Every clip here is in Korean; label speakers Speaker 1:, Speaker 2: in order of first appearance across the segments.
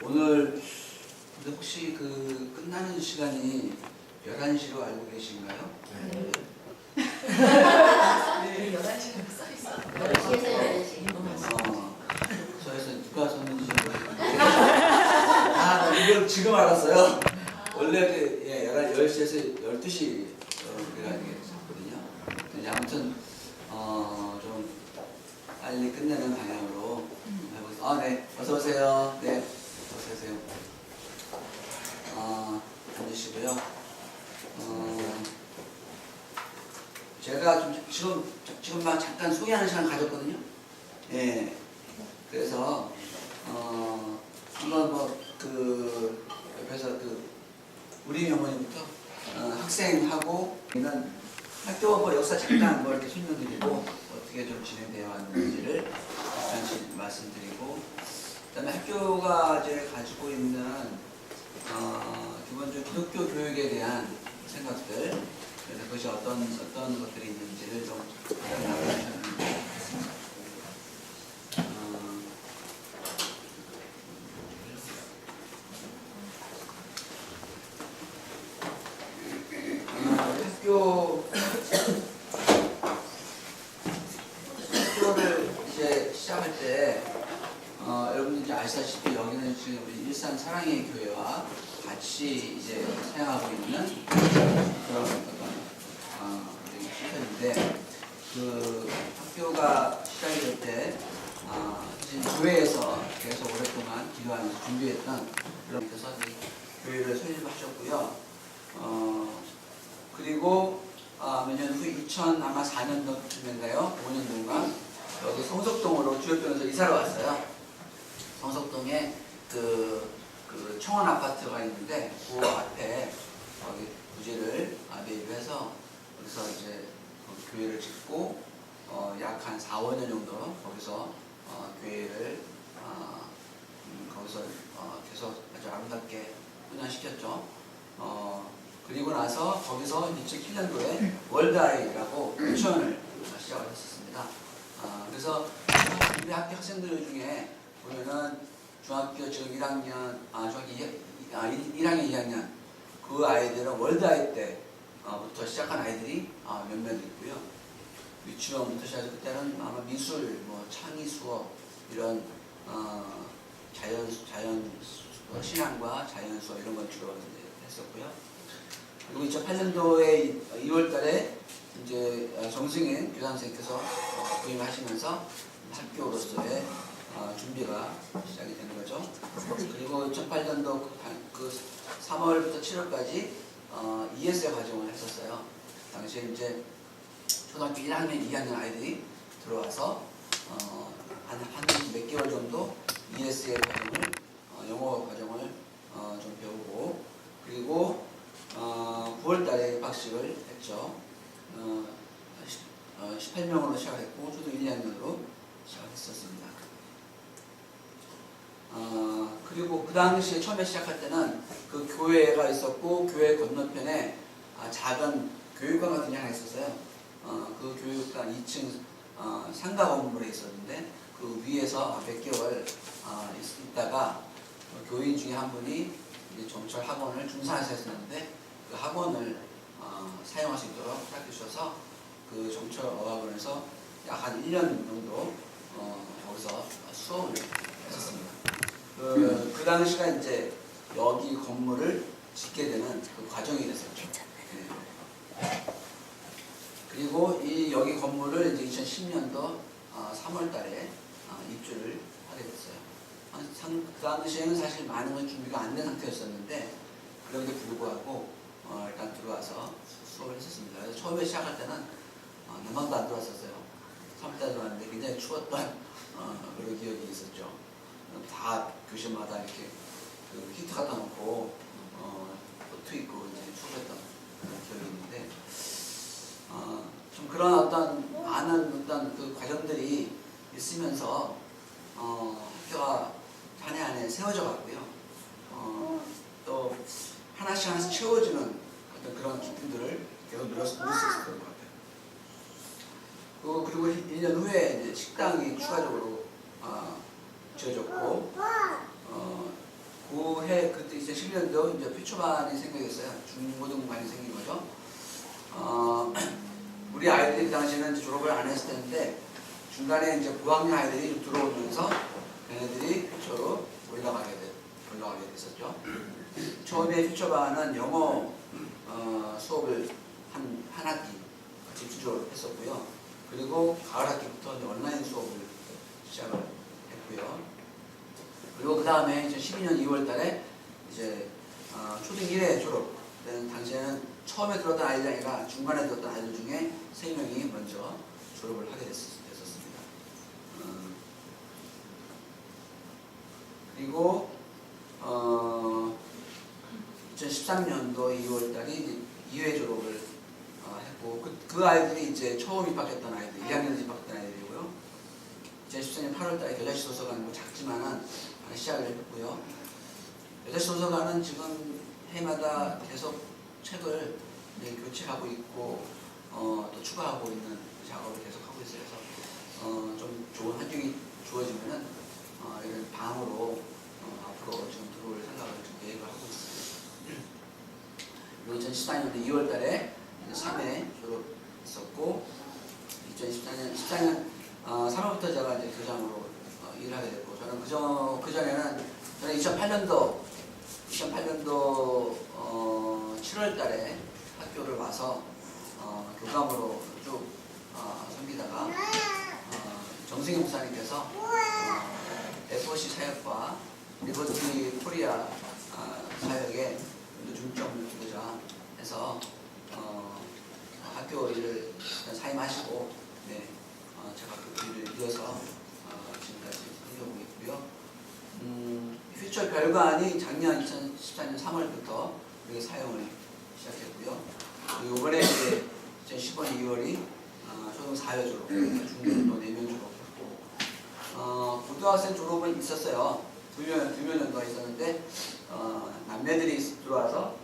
Speaker 1: 오늘 근데 혹시 그 끝나는 시간이 11시로 알고 계신가요?
Speaker 2: 네.
Speaker 3: 11시라고 써있어.
Speaker 2: 10시에서 11시.
Speaker 1: 저에서 누가 썼는지 모르겠는데 아, 이걸 지금 알았어요. 원래 그 10시에서 12시 우리가 되겠거든요. 아무튼 좀 빨리 끝내는 방향으로 해보겠습니다. 아, 네. 어서 오세요. 네. 어서 오세요. 앉으시고요. 제가 좀 지금만 잠깐 소개하는 시간 가졌거든요. 예. 그래서 한번 그 옆에서 그 우리 어머니부터 학생하고 있는 학교 뭐 역사 잠깐 뭐 이렇게 설명드리고 어떻게 좀 진행되어 왔는지를 잠깐 말씀드리고, 그다음에 학교가 이제 가지고 있는 기본적으로 기독교 교육에 대한 생각들, 그래서 그것이 어떤 것들이 있는지를 좀 나눠주셨는데, 학교를 이제 시작할 때 여러분들 이제 아시다시피 여기는 지금 우리 일산 사랑의 교회와 같이 이제 사용하고 있는 그런 시설인데, 그 학교가 시작이 될 때 교회에서 계속 오랫동안 기도하면서 준비했던 그런 데서 교회를 설립하셨고요. 그리고 몇 년 후 2004년도쯤인가요? 5년도인가? 여기 성석동으로 주역동에서 이사를 왔어요. 성석동에 그 청원 아파트가 있는데 그 앞에 거기 부지를 매입해서 거기서 이제 교회를 짓고 약 한 4, 5년 정도 거기서 교회를 거기서 계속 아주 아름답게 훈련시켰죠. 그리고 나서 거기서 2007년도에 월드아이라고 유치원을 시작을 했었습니다. 그래서 우리 학교 학생들 중에 보면은 중학교 지금 1학년, 중학교 1학년, 2학년 그 아이들은 월드아이 때부터 시작한 아이들이 몇몇 있고요. 유치원부터 시작해서 그때는 아마 미술, 뭐 창의 수업 이런 자연 신앙과 자연 수업 이런 걸 주로 했었고요. 그리고 2008년도에 2월달에 이제 정승인 교장선생님께서 부임하시면서 학교로서의 준비가 시작이 되는 거죠. 그리고 2008년도 그 3월부터 7월까지 ESL 과정을 했었어요. 당시에 이제 초등학교 1학년, 2학년 아이들이 들어와서 한 몇 개월 정도 ESL 과정을 영어 과정을 좀 배우고, 그리고 9월달에 입학식을 했죠. 18명으로 시작했고 초등 1, 2학년으로 시작했었습니다. 그리고 그 당시에 처음에 시작할 때는 그 교회가 있었고 교회 건너편에 작은 교육관 같은 게 하나 있었어요. 그 교육관 2층 상가 건물에 있었는데 그 위에서 몇 개월 있다가 교인 중에 한 분이 이제 점철 학원을 중산에서 했었는데 그 학원을 사용할 수 있도록 허락해 주셔서 그 점철 어학원에서 약 한 1년 정도 거기서 수업을 했었습니다. 그 당시가 이제 여기 건물을 짓게 되는 그 과정이 됐었죠. 네. 그리고 여기 건물을 이제 2010년도 3월달에 입주를 하게 됐어요. 그 당시에는 사실 많은 건 준비가 안 된 상태였었는데 그런데 불구하고 일단 들어와서 수업을 했었습니다. 그래서 처음에 시작할 때는 남한도 안 들어왔었어요. 3월달에 들어왔는데 굉장히 추웠던 그런 기억이 있었죠. 다 교실마다 이렇게 그 히트 갖다 놓고 코트 입고 이제 추웠던 그런 기억이 있는데 좀 그런 많은 그 과정들이 있으면서 학교가 한 해 한 해 세워져 갔고요. 또 하나씩 채워주는 어떤 그런 기쁨들을 계속 누릴 수 있었던 것 같아요. 그리고 1년 후에 이제 식당이 추가적으로 지어졌고 그때 2011년도 이제 퓨처반이 생겼어요. 중고등반이 생긴 거죠. 우리 아이들이 그 당시에는 이제 졸업을 안 했을 텐데 중간에 이제 고학년 아이들이 좀 들어오면서 걔네들이 퓨처로 올라가게 됐었죠. 처음에 퓨처반은 영어 수업을 한 학기 집중적으로 했었고요. 그리고 가을 학기부터 이제 온라인 수업을 시작을 했고요. 그리고 그 다음에 2012년 2월 달에 이제 초등 1회 졸업. 당시에는 처음에 들었던 아이들이 아니라 중간에 들었던 아이들 중에 3명이 먼저 졸업을 하게 됐었습니다. 그리고 2013년도 2월 달에 2회 졸업을 했고 그 아이들이 이제 처음 입학했던 아이들, 2학년 입학했던 아이들이고요. 2014년 8월 달에 겨자씨 도서관 뭐 작지만은 시작을 했고요. 겨자씨 도서관은 지금 해마다 계속 책을 교체하고 있고 또 추가하고 있는 작업을 계속 하고 있어요. 그래서 좀 좋은 환경이 주어지면은 이런 방으로 앞으로 지금 들어올 생각을 지금 계획을 하고 있습니다. 그리고 2014년 2월 달에 3회 졸업했었고 2014년 3월부터 제가 이제 교장으로 일을 하게 됐고 저는 그 전에는 저는 2008년도 7월 달에 학교를 와서 교감으로 쭉 섬기다가 정승희 목사님께서 FOC 사역과 리버티 코리아 사역에 중점을 두고자 해서 학교 일을 사임하시고 제가 그 일을 이어서 지금까지 섬겨오고 있고요. 퓨처 별관이 작년 2014년 3월부터 우리가 사용을 시작했고요. 그리고 이번에 이제 2015년 2월이 초등 4회 졸업, 중등도 4명 졸업했고 고등학생 졸업은 있었어요. 두 명 정도가 있었는데 남매들이 들어와서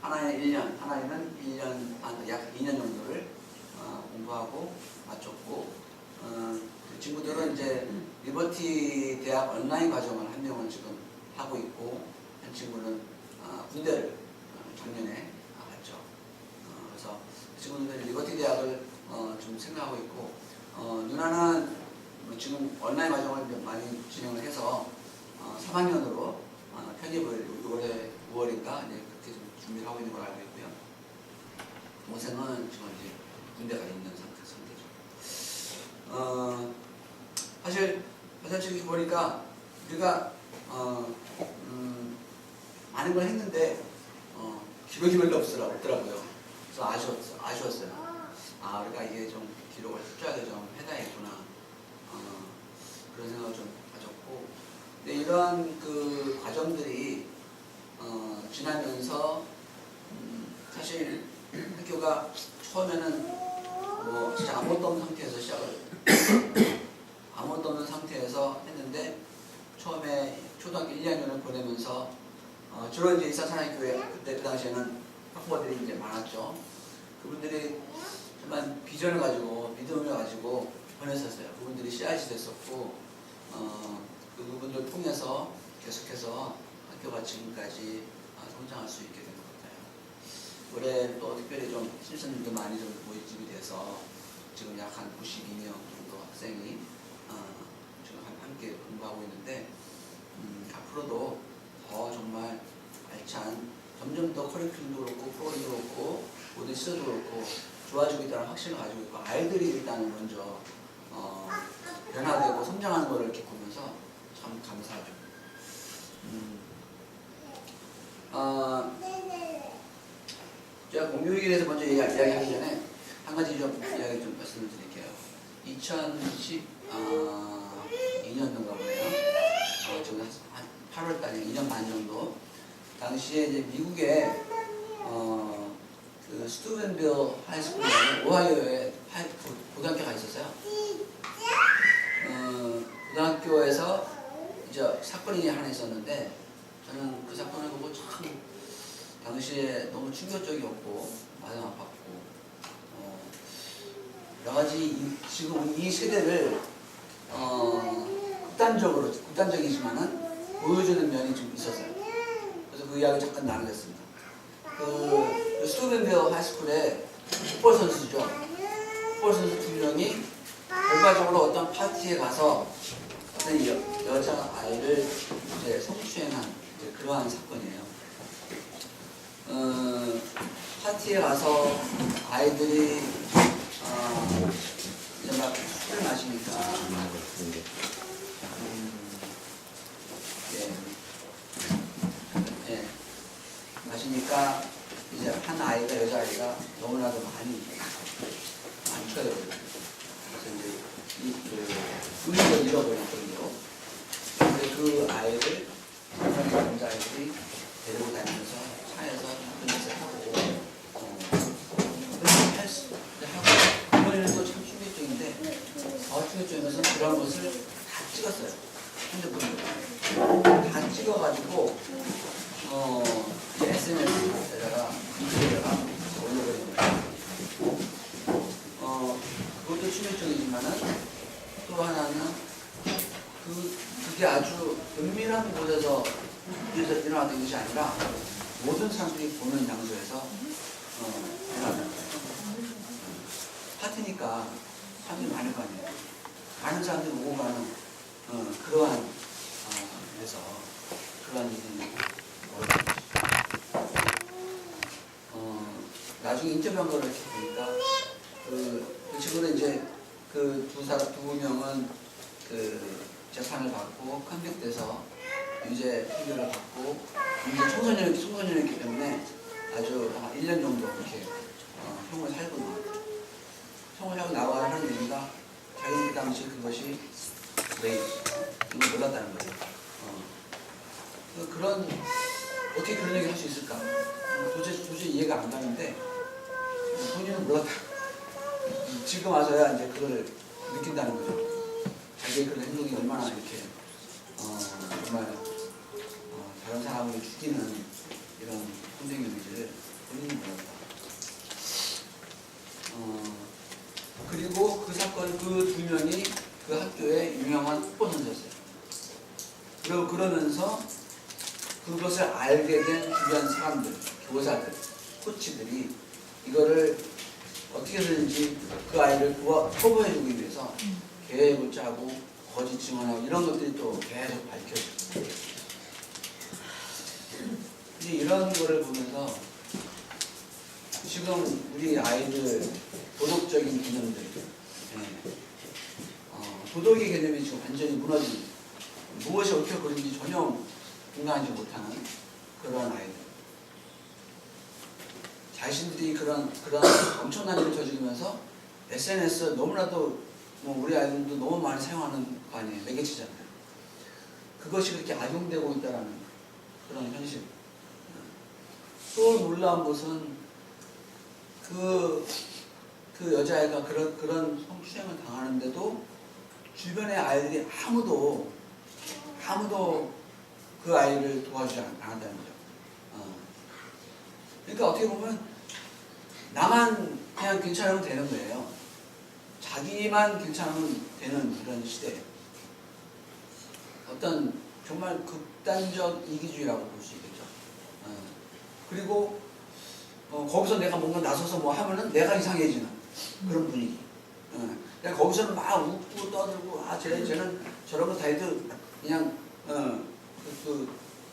Speaker 1: 하나는 1년, 하나는 1년 반, 약 2년 정도를 공부하고 마쳤고 그 친구들은 이제 리버티 대학 온라인 과정을 한 명은 지금 하고 있고 한 친구는 군대를 작년에 갔죠. 그래서 그 친구들은 리버티 대학을 좀 생각하고 있고 누나는 지금 온라인 과정을 많이 진행을 해서 3학년으로 편입을 올해 5월인가 그렇게 좀 준비를 하고 있는 걸 알고 있고요. 동생은 지금 이제 군대가 있는 상태죠. 사실 지금 보니까 우리가 많은 걸 했는데 기록이 별로 없더라고요. 그래서 아쉬웠어요. 우리가 이게 좀 기록을 철저하게 좀 해놔야겠구나 그런 생각을 좀 가졌고, 근데 이런 그 과정들이 지나면서 사실 학교가 처음에는 뭐 진짜 아무것도 없는 상태에서 아무것도 없는 상태에서 했는데 처음에 초등학교 1, 2학년을 보내면서 주로 이제 일산사랑교회 그때 그 당시에는 학부모들이 이제 많았죠. 그분들이 정말 비전을 가지고 믿음을 가지고 보냈었어요. 그분들이 씨앗이 됐었고 그분들 통해서 계속해서 학교가 지금까지 성장할 수 있게 된 것 같아요. 올해 또 특별히 좀 신선들도 많이 좀 모집이 돼서 지금 약 한 92명 정도 학생이 지금 함께 공부하고 있는데 앞으로도 더 정말 알찬 점점 더 커리큘럼도 그렇고 프로그램도 그렇고 모든 시설도 그렇고 좋아지고 있다는 확신을 가지고 있고 아이들이 일단은 먼저 변화되고 성장하는 것을 이렇게 보면서 참 감사하죠. 제가 공교육에 대해서 먼저 이야기하기 전에 한 가지 좀 이야기 좀 말씀을 드릴게요. 2012년도인가 보네요. 지금 한 8월 달에 2년 반 정도. 당시에 이제 미국에 그 스튜던빌 하이스쿨이라는 오하이오에 고등학교가 있었어요. 고등학교에서 이제 사건이 하나 있었는데 저는 그 사건을 보고 참 당시에 너무 충격적이었고 마음 아팠고 여러 가지 지금 이 세대를 극단적이지만은 보여주는 면이 좀 있었어요. 그 이야기 잠깐 나누겠습니다. 그 스토벤베어 하이스쿨의 풋볼 선수죠. 풋볼 선수 2명이 결과적으로 어떤 파티에 가서 어떤 여자 아이를 이제 성추행한 이제 그러한 사건이에요. 파티에 가서 아이들이 이제 막 술을 마시니까 마시니까 이제 한 아이가 여자아이가 너무나도 많이 쳐요. 그래서 이제 의식을 잃어버렸거든요. 근데 그 아이를 남자아이들이 데리고 다니면서 차에서 운전을 하고 이번에는 또 참 충격적인데 충격적이면서 그런 것을 다 찍었어요. 핸드폰으로 다 찍어가지고 SNS에다가 올려버린 거예요. 그것도 충격적이지만은 또 하나는 그게 아주 은밀한 곳에서 일어나는 것이 아니라 모든 사람들이 보는 장소에서 일어나는 거예요. 파티니까 사람들이 많을 거 아니에요. 많은 사람들이 오고 가는 그러한 그래서 그러한 일이 나중에 인터뷰한 거를 이렇게 보니까 그 친구는 이제 그 두 명은 그 재판을 받고 컨택돼서 유죄 판결을 받고 이제 청소년이었기 때문에 아주 1년 정도 이렇게 형을 살고 나왔어요. 형을 하고 나와야 하는 이유가 자기는 그 당시 그것이 레이프 이걸 몰랐다는 거예요. 그런 어떻게 그런 얘기 할 수 있을까? 도저히 이해가 안 가는데 본인은 몰랐다. 지금 와서야 이제 그걸 느낀다는 거죠. 자기의 그런 행동이 얼마나 이렇게 정말 다른 사람을 죽이는 이런 행동인지를 본인이 몰랐다. 그리고 그 사건 그 2명이 그 학교의 유명한 풋볼 선수였어요. 그리고 그러면서 그것을 알게 된 주변 사람들, 교사들, 코치들이 이거를 어떻게든지 그 아이를 커버해주기 위해서 계획을 짜고 거짓 증언하고 이런 것들이 또 계속 밝혀져요. 이제 이런 거를 보면서 지금 우리 아이들 도덕적인 개념들, 도덕의 개념이 지금 완전히 무너진, 무엇이 어떻게 그런지 전혀 공감하지 못하는 그런 아이들. 자신들이 그런 엄청난 일을 저지르면서 SNS 너무나도 우리 아이들도 너무 많이 사용하는 거 아니에요. 매개체잖아요. 그것이 그렇게 악용되고 있다는 그런 현실. 또 놀라운 것은 그 여자아이가 그런 성추행을 당하는데도 주변의 아이들이 아무도 그 아이를 도와주지 않았다는 거죠. 그러니까 어떻게 보면 나만 그냥 괜찮으면 되는 거예요. 자기만 괜찮으면 되는 그런 시대. 어떤 정말 극단적 이기주의라고 볼 수 있겠죠. 그리고 거기서 내가 뭔가 나서서 뭐 하면은 내가 이상해지는 그런 분위기. 그냥 거기서는 막 웃고 떠들고 쟤는 저런 거 다 해도 그냥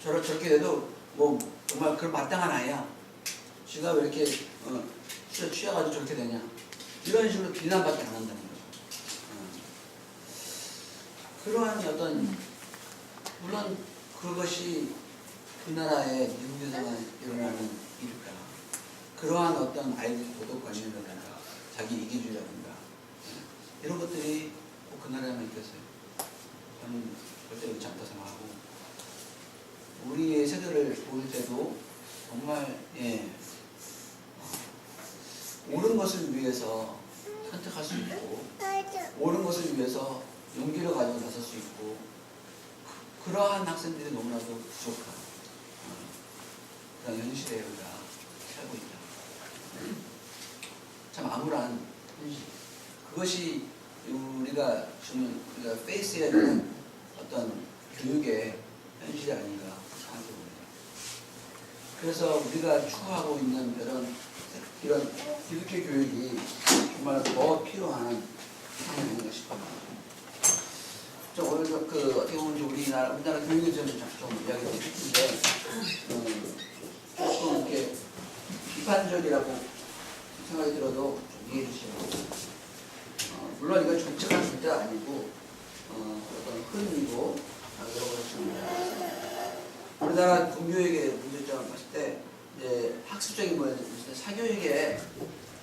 Speaker 1: 저렇게 돼도 뭐 정말 그런 마땅한 아이야. 지가 왜 이렇게 술에 취해가지고 저렇게 되냐. 이런 식으로 비난밖에 안 한다는 거죠. 그러한 어떤 물론 그것이 그 나라의 미국에서만 일어나는 일일까. 그러한 어떤 아이들의 도덕관념이라든가 자기 이기주의라든가 이런 것들이 꼭 그 나라에만 있겠어요. 저는 절대 그렇지 않다 생각하고 우리의 세대를 볼 때도 정말 옳은 것을 위해서 선택할 수 있고 옳은 것을 위해서 용기를 가지고 나설 수 있고 그러한 학생들이 너무나도 부족한 그런 현실에 우리가 살고 있다. 참 암울한 현실. 그것이 우리가 지금 우리가 페이스해야 되는 어떤 교육의 현실이 아닌가 생각해봅니다. 그래서 우리가 추구하고 있는 이런 기독교 교육이 정말 더 필요한 상황이 아닌가 싶어요. 오늘 어떻게 보면 우리나라 교육에 대해서 좀 이야기를 했는데, 조금 이렇게 비판적이라고 생각이 들어도 좀 이해해 주시고, 물론 이건 정책한 절대 아니고, 어떤 흐름이고, 여러 가지 좀 우리나라 공교육의 문제점을 봤을 때, 이제 학습적인 거에 사교육에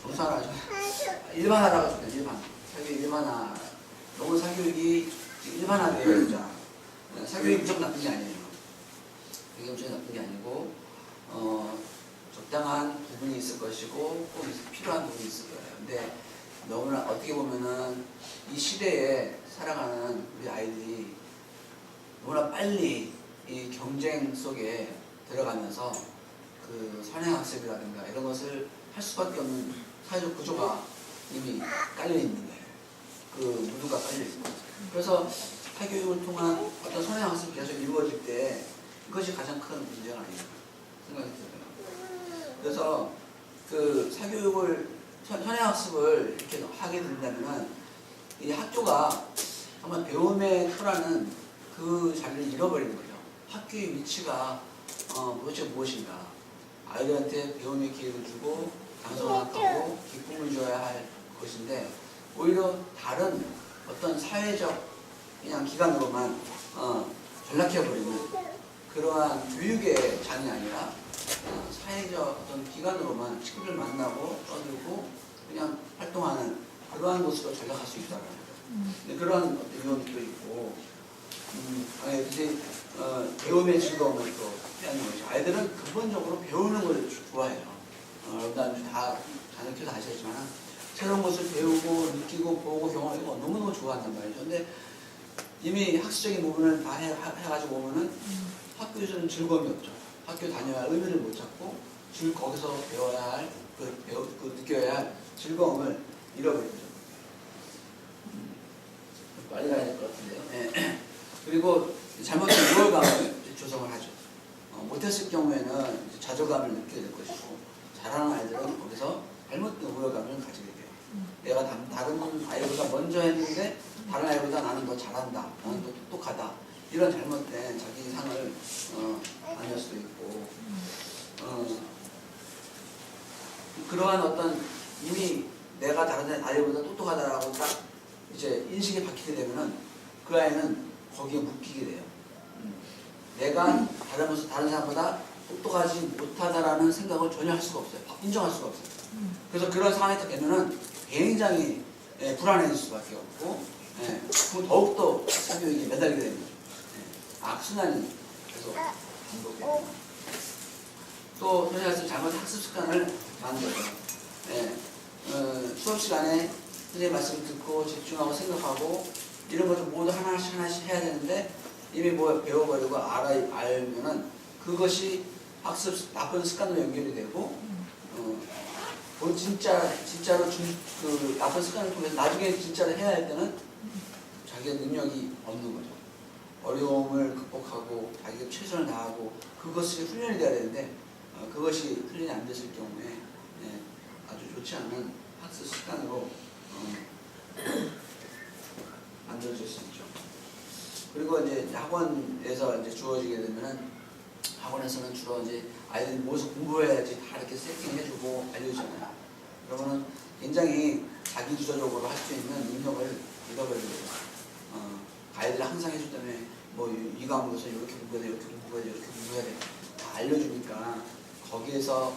Speaker 1: 종사를 하죠. 일반화라고 하죠. 사교육 일반화. 너무 사교육이 일반화되어 있죠. 사교육이 무조건 나쁜 게 아니에요. 이게 무조건 나쁜 게 아니고, 적당한 부분이 있을 것이고, 꼭 필요한 부분이 있을 거예요. 근데 너무나 어떻게 보면은 이 시대에 살아가는 우리 아이들이 너무나 빨리 이 경쟁 속에 들어가면서 그 선행학습이라든가 이런 것을 할 수밖에 없는 사회적 구조가 이미 깔려 있는 거예요. 그 무드가 깔려 있고. 그래서 사교육을 통한 어떤 선행학습이 계속 이루어질 때 이것이 가장 큰 문제가 아닌가 생각이 들어요. 그래서 그 사교육을 선행학습을 이렇게 하게 된다면은 이 학교가 정말 배움의 터라는 그 자리를 잃어버리는 거죠. 학교의 위치가 도대체 무엇인가? 아이들한테 배움의 기회를 주고 강성학하고 기쁨을 줘야 할 것인데 오히려 다른 어떤 사회적 그냥 기관으로만 전락해버리는 그러한 교육의 장이 아니라 사회적 어떤 기관으로만 친구들 만나고 떠들고 그냥 활동하는 그러한 곳으로 전락할 수 있다는 거죠. 그러한 어떤 위험도 있고 이제 배움의 즐거움을 또 빼앗는 거죠. 아이들은 근본적으로 배우는 걸 좋아해요. 여러분들 다 자녀 키워서 아시겠지만 새로운 것을 배우고 느끼고 보고 경험하고 너무너무 좋아한단 말이죠. 근데 이미 학습적인 부분을 다 해가지고 오면은 학교에서는 즐거움이 없죠. 학교 다녀야 할 의미를 못 찾고 거기서 배워야 할 느껴야 할 즐거움을 잃어버리죠. 빨리 가야 될 것 같은데요. 네. 그리고 잘못된 우월감을 조성을 하죠. 못했을 경우에는 좌절감을 느끼게 될 것이고 잘하는 아이들은 거기서 잘못된 우월감을 가지게 돼요. 내가 다른 아이보다 먼저 했는데 다른 아이보다 나는 더 잘한다, 나는 더 똑똑하다 이런 잘못된 자기 상을 안을 수도 있고 그러한 어떤 이미 내가 다른 아이보다 똑똑하다라고 딱 이제 인식이 박히게 되면은 그 아이는 거기에 묶이게 돼요. 내가 다른 사람보다 똑똑하지 못하다라는 생각을 전혀 할 수가 없어요. 인정할 수가 없어요. 그래서 그런 상황이 딱 되면은 굉장히 불안해질 수밖에 없고, 그럼 더욱더 사교육에 매달리게 되는 거죠. 악순환이 계속 반복돼요. 또 선생님께서 잘못 학습 습관을 만들어요. 수업 시간에 선생님 말씀을 듣고 집중하고 생각하고 이런 것을 모두 하나씩 해야 되는데 이미 뭐 배워버리고 알면은 그것이 학습 나쁜 습관으로 연결이 되고 진짜로 그 나쁜 습관을 통해서 나중에 진짜로 해야 할 때는 자기의 능력이 없는 거죠. 어려움을 극복하고 자기가 최선을 다하고 그것이 훈련이 돼야 되는데 그것이 훈련이 안 됐을 경우에 아주 좋지 않은 학습 습관으로 만들어질 수 있죠. 그리고 이제 학원에서 이제 주어지게 되면은 학원에서는 주로 이제 아이들이 무엇을 공부해야지 다 이렇게 세팅해주고 알려주잖아요. 그러면은 굉장히 자기주도적으로 할 수 있는 능력을 잃어버리게 돼요. 아이들 항상 해줬다며 뭐 이 과목에서 이렇게 공부해야 돼, 이렇게 공부해야 돼, 이렇게 공부해야 돼 다 알려주니까 거기에서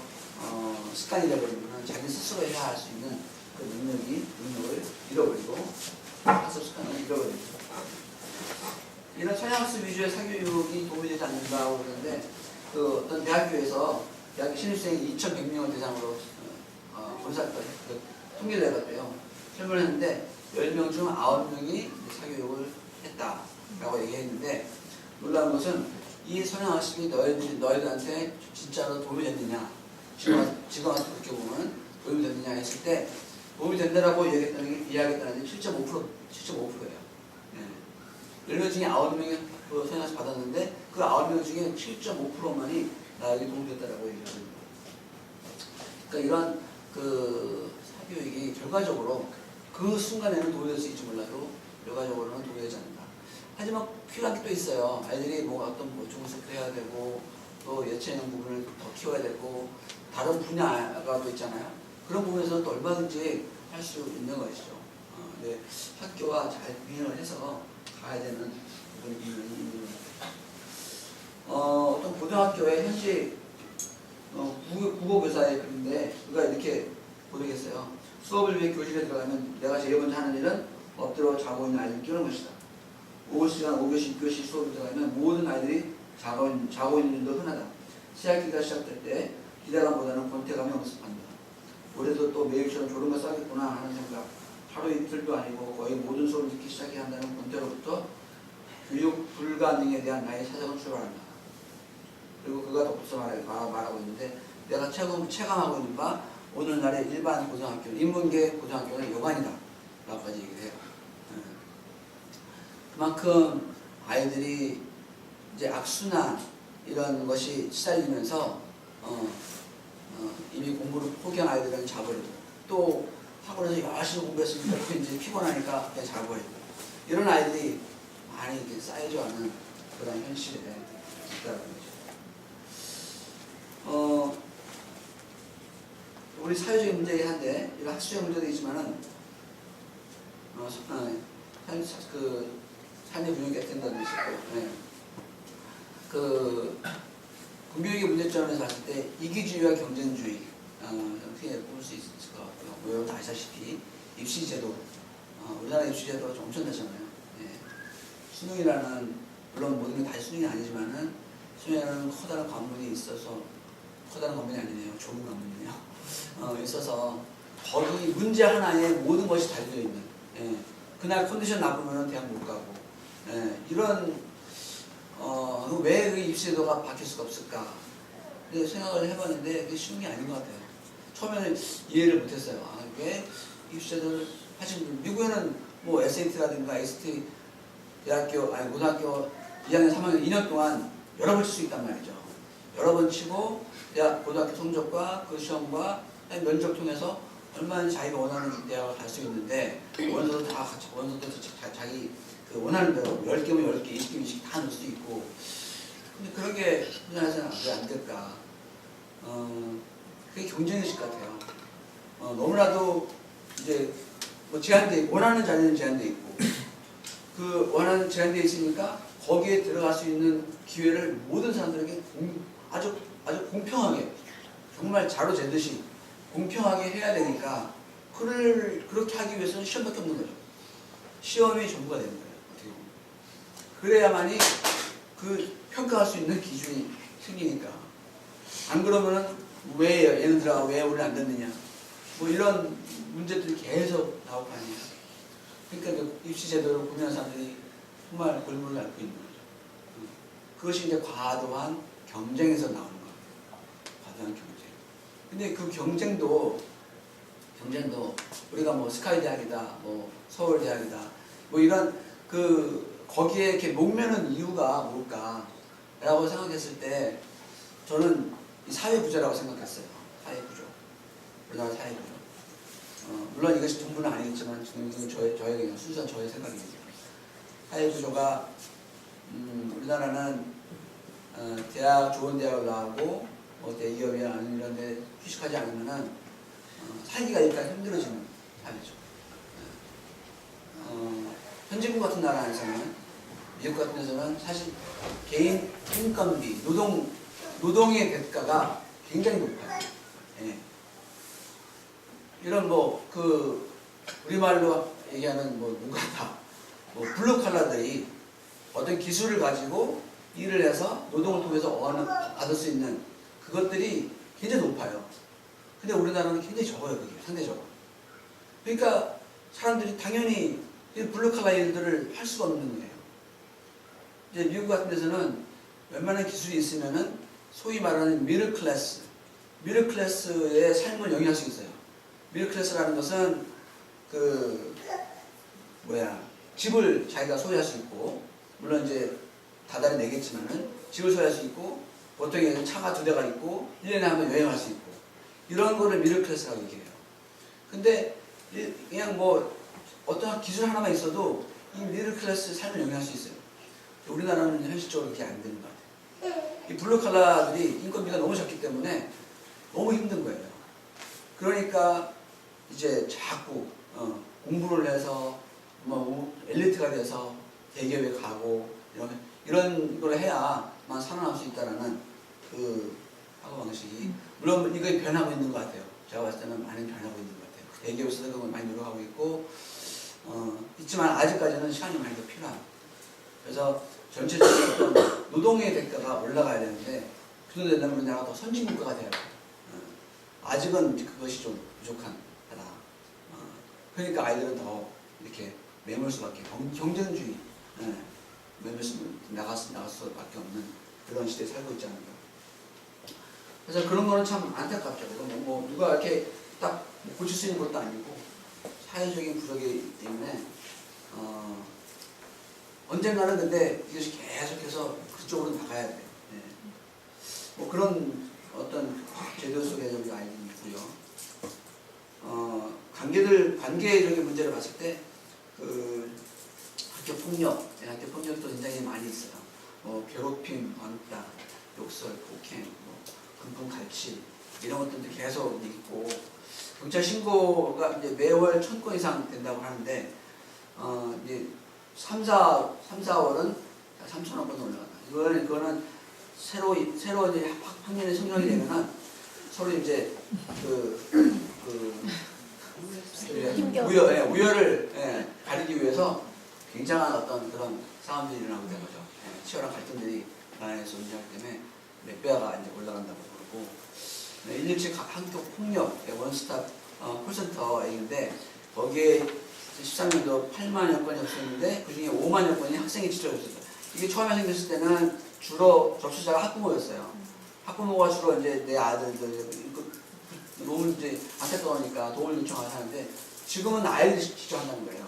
Speaker 1: 습관이 되어버리면 자기 스스로 해야 할 수 있는 그 능력을 잃어버리고 학습 습관을 잃어버리죠. 이런 서양학습 위주의 사교육이 도움이 되지 않는다고 그러는데 그 어떤 대학교에서 대학교 신입생 2,100명을 대상으로 통계를 해봤대요. 설문을 했는데 10명 중 9명이 사교육을 했다라고 얘기했는데 놀라운 것은 이 선행학습이 너희들한테 진짜로 도움이 됐느냐 지금 와서 그렇게 보면 도움이 됐느냐 했을 때 도움이 된다라고 이야기했다는 게 7.5%예요. 10명 중에 9명이 그 생각해서 받았는데 그 9명 중에 7.5%만이 나에게 도움됐다라고 얘기를 합니다. 그러니까 이런 그 사교육이 결과적으로 그 순간에는 도움이 될 수 있을지 몰라도 결과적으로는 도움이 되지 않는다. 하지만 필요한 게 또 있어요. 아이들이 뭐 어떤 뭐 중급을 해야 되고 또 예체능 부분을 더 키워야 되고 다른 분야가 또 있잖아요. 그런 부분에서는 또 얼마든지 할 수 있는 것이죠. 근데 학교와 잘 균형을 해서 가야 되는 부분이 있는 것 같아요. 어떤 고등학교의 현지 국어교사의 글인데 그가 이렇게 고백했어요. 수업을 위해 교실에 들어가면 내가 제일 먼저 하는 일은 엎드려 자고 있는 아이를 깨우는 것이다. 5시간 5교시 6교시 수업에 들어가면 모든 아이들이 자고 있는 일도 흔하다. 새학기가 시작될 때 기대감보다는 권태감이 엄습한다. 올해도 또 매일처럼 졸음과 싸겠구나 하는 생각. 하루 이틀도 아니고 거의 모든 수업을 듣기 시작해야 한다는 권태로부터 교육 불가능에 대한 나의 사정을 출발한다. 그리고 그가 덧붙여 말하고 있는데 내가 체감하고 있는 바 오늘날의 일반 고등학교, 인문계 고등학교는 여관이다 라고까지 얘기를 해요. 그만큼 아이들이 이제 악순환 이런 것이 시달리면서 이미 공부를 포기한 아이들은 자버리고 또 학원에서 열심히 공부했으니까 이제 피곤하니까 그냥 자버리고 이런 아이들이 많이 이렇게 쌓여져가는 그런 현실에 있다는 거죠. 우리 사회적인 문제이긴 한데 이런 학술적 문제도 있지만은 삶의 균형이 깨진다는 것이 있고 그 공교육의 문제점에서 봤을 때 이기주의와 경쟁주의 크게 볼 수 있을 것 같고요. 뭐 여러분 다 아시다시피 입시제도 우리나라 입시제도가 좀 엄청나잖아요. 수능이라는 물론 모든 게 다 수능이 아니지만은 수능이라는 커다란 관문이 있어서 커다란 관문이 아니네요. 좁은 관문이네요. 있어서 거기 문제 하나에 모든 것이 달려 있는 그날 컨디션 나쁘면 대학 못 가고 이런 왜 그 입시제도가 바뀔 수가 없을까? 생각을 해봤는데 그게 쉬운 게 아닌 것 같아요. 처음에는 이해를 못했어요. 왜 입시제도를 사실 미국에는 뭐 SAT라든가 ST 고등학교 2학년, 3학년 2년 동안 여러 번 칠 수 있단 말이죠. 여러 번 치고 고등학교 성적과 그 시험과 면접 통해서 얼마든지 자기가 원하는 대학을 갈 수 있는데 원서도 자기 그 원하는 대로 10개면 10개, 20개씩 다 넣을 수 있고 근데 그런 게 우리나라에서는 왜 안 될까? 그게 경쟁의식 같아요. 너무나도 이제 뭐 제한돼 있고 원하는 자리는 제한돼 있고 그 원하는 제한돼 있으니까 거기에 들어갈 수 있는 기회를 모든 사람들에게 아주 공평하게 정말 자로 재듯이 공평하게 해야 되니까 그렇게 하기 위해서는 시험밖에 없는 거죠. 시험이 전부가 되는 거예요. 어떻게 보면. 그래야만이 그 평가할 수 있는 기준이 생기니까. 안 그러면은 왜 얘는 들어가고 왜 우리는 안 됐느냐. 뭐 이런 문제들이 계속 나올 거 아니에요. 그러니까 그 입시제도를 보는 사람들이 정말 골문을 앓고 있는 거죠. 그것이 이제 과도한 경쟁에서 나오는 거예요. 과도한 경쟁. 근데 그 경쟁도 우리가 뭐 스카이 대학이다, 뭐 서울 대학이다, 뭐 이런 거기에 이렇게 목매는 이유가 뭘까라고 생각했을 때 저는 이 사회 구조라고 생각했어요. 사회 구조. 우리나라 사회 구조. 물론 이것이 전부는 아니겠지만 지금 저의 순수한 저의 생각입니다. 사회 구조가 우리나라는 좋은 대학을 나오고 뭐 대기업이나 아니면 이런 데 휴식하지 않으면은 살기가 일단 힘들어지는 사회죠. 현지국 같은 나라에서는 미국 같은 데서는 사실 개인 인건비, 노동의 대가가 굉장히 높아요. 이런 우리말로 얘기하는 누가다 블루 칼라들이 어떤 기술을 가지고 일을 해서 노동을 통해서 받을 수 있는 그것들이 굉장히 높아요. 근데 우리나라는 굉장히 적어요. 그게 상대적으로. 그러니까 사람들이 당연히 블루 칼라 일들을 할 수가 없는 거예요. 이제 미국 같은 데서는 웬만한 기술이 있으면은 소위 말하는 미들 클래스의 삶을 영위할 수 있어요. 미들 클래스라는 것은 집을 자기가 소유할 수 있고, 물론 이제 다달이 내겠지만은 집을 소유할 수 있고 보통에는 차가 2대가 있고 1년에 한 번 여행할 수 있고 이런 거를 미들클래스라고 얘기해요. 근데 그냥 뭐 어떤 기술 하나만 있어도 이 미들클래스 삶을 영위할 수 있어요. 우리나라는 현실적으로 그렇게 안 되는 것 같아요. 이 블루칼라들이 인건비가 너무 적기 때문에 너무 힘든 거예요. 그러니까 이제 자꾸 공부를 해서 뭐 엘리트가 돼서 대기업에 가고 이런 걸 해야만 살아남을 수 있다라는 그 사고 방식이 물론 이거 변하고 있는 것 같아요. 제가 봤을 때는 많이 변하고 있는 것 같아요. 대기업에서도 그걸 많이 노력하고 있고 있지만 아직까지는 시간이 많이 더 필요합니다. 그래서 전체적인 어떤 노동의 대가가 올라가야 되는데 그 정도 된다면 우리나라가 더 선진국가가 돼야 돼요. 아직은 그것이 좀 부족한 하다. 그러니까 아이들은 더 이렇게 매몰 수밖에 경쟁주의 매몰 나갈 수밖에 없는 그런 시대에 살고 있지 않은가. 그래서 그런 거는 참 안타깝죠. 뭐 누가 이렇게 딱 고칠 수 있는 것도 아니고 사회적인 부족이기 때문에 언젠가는 근데 이것이 계속해서 그쪽으로 나가야 돼요. 네. 뭐 그런 어떤 제도 속에 우리가 알고 있고요. 관계적인 문제를 봤을 때 그 학교 폭력도 굉장히 많이 있어요. 괴롭힘, 왕따, 욕설, 폭행, 금품 갈취 이런 것들도 계속 있고 경찰 신고가 이제 매월 1000건 이상 된다고 하는데 이제 3, 4월은 3,000원 건도 올라간다. 이거는 새로 이제 학년이 성장이 되면은 서로 이제 우열을 가리기 위해서 굉장한 어떤 그런 싸움들이 일어나고 된 거죠. 치열한 갈등들이 나라에서 존재하기 때문에 몇 배가 이제 올라간다고 그러고 117 한국 폭력 원스톱 콜센터인데 거기에 13년도 8만여 건이 접수했는데 그중에 5만여 건이 학생이 직접 접수했어요. 이게 처음에 생겼을 때는 주로 접수자가 학부모였어요. 학부모가 주로 이제 내 아들들 너무 이제 안타까우니까 도움을 요청하고 하는데 지금은 아이들이 직접 한다는 거예요.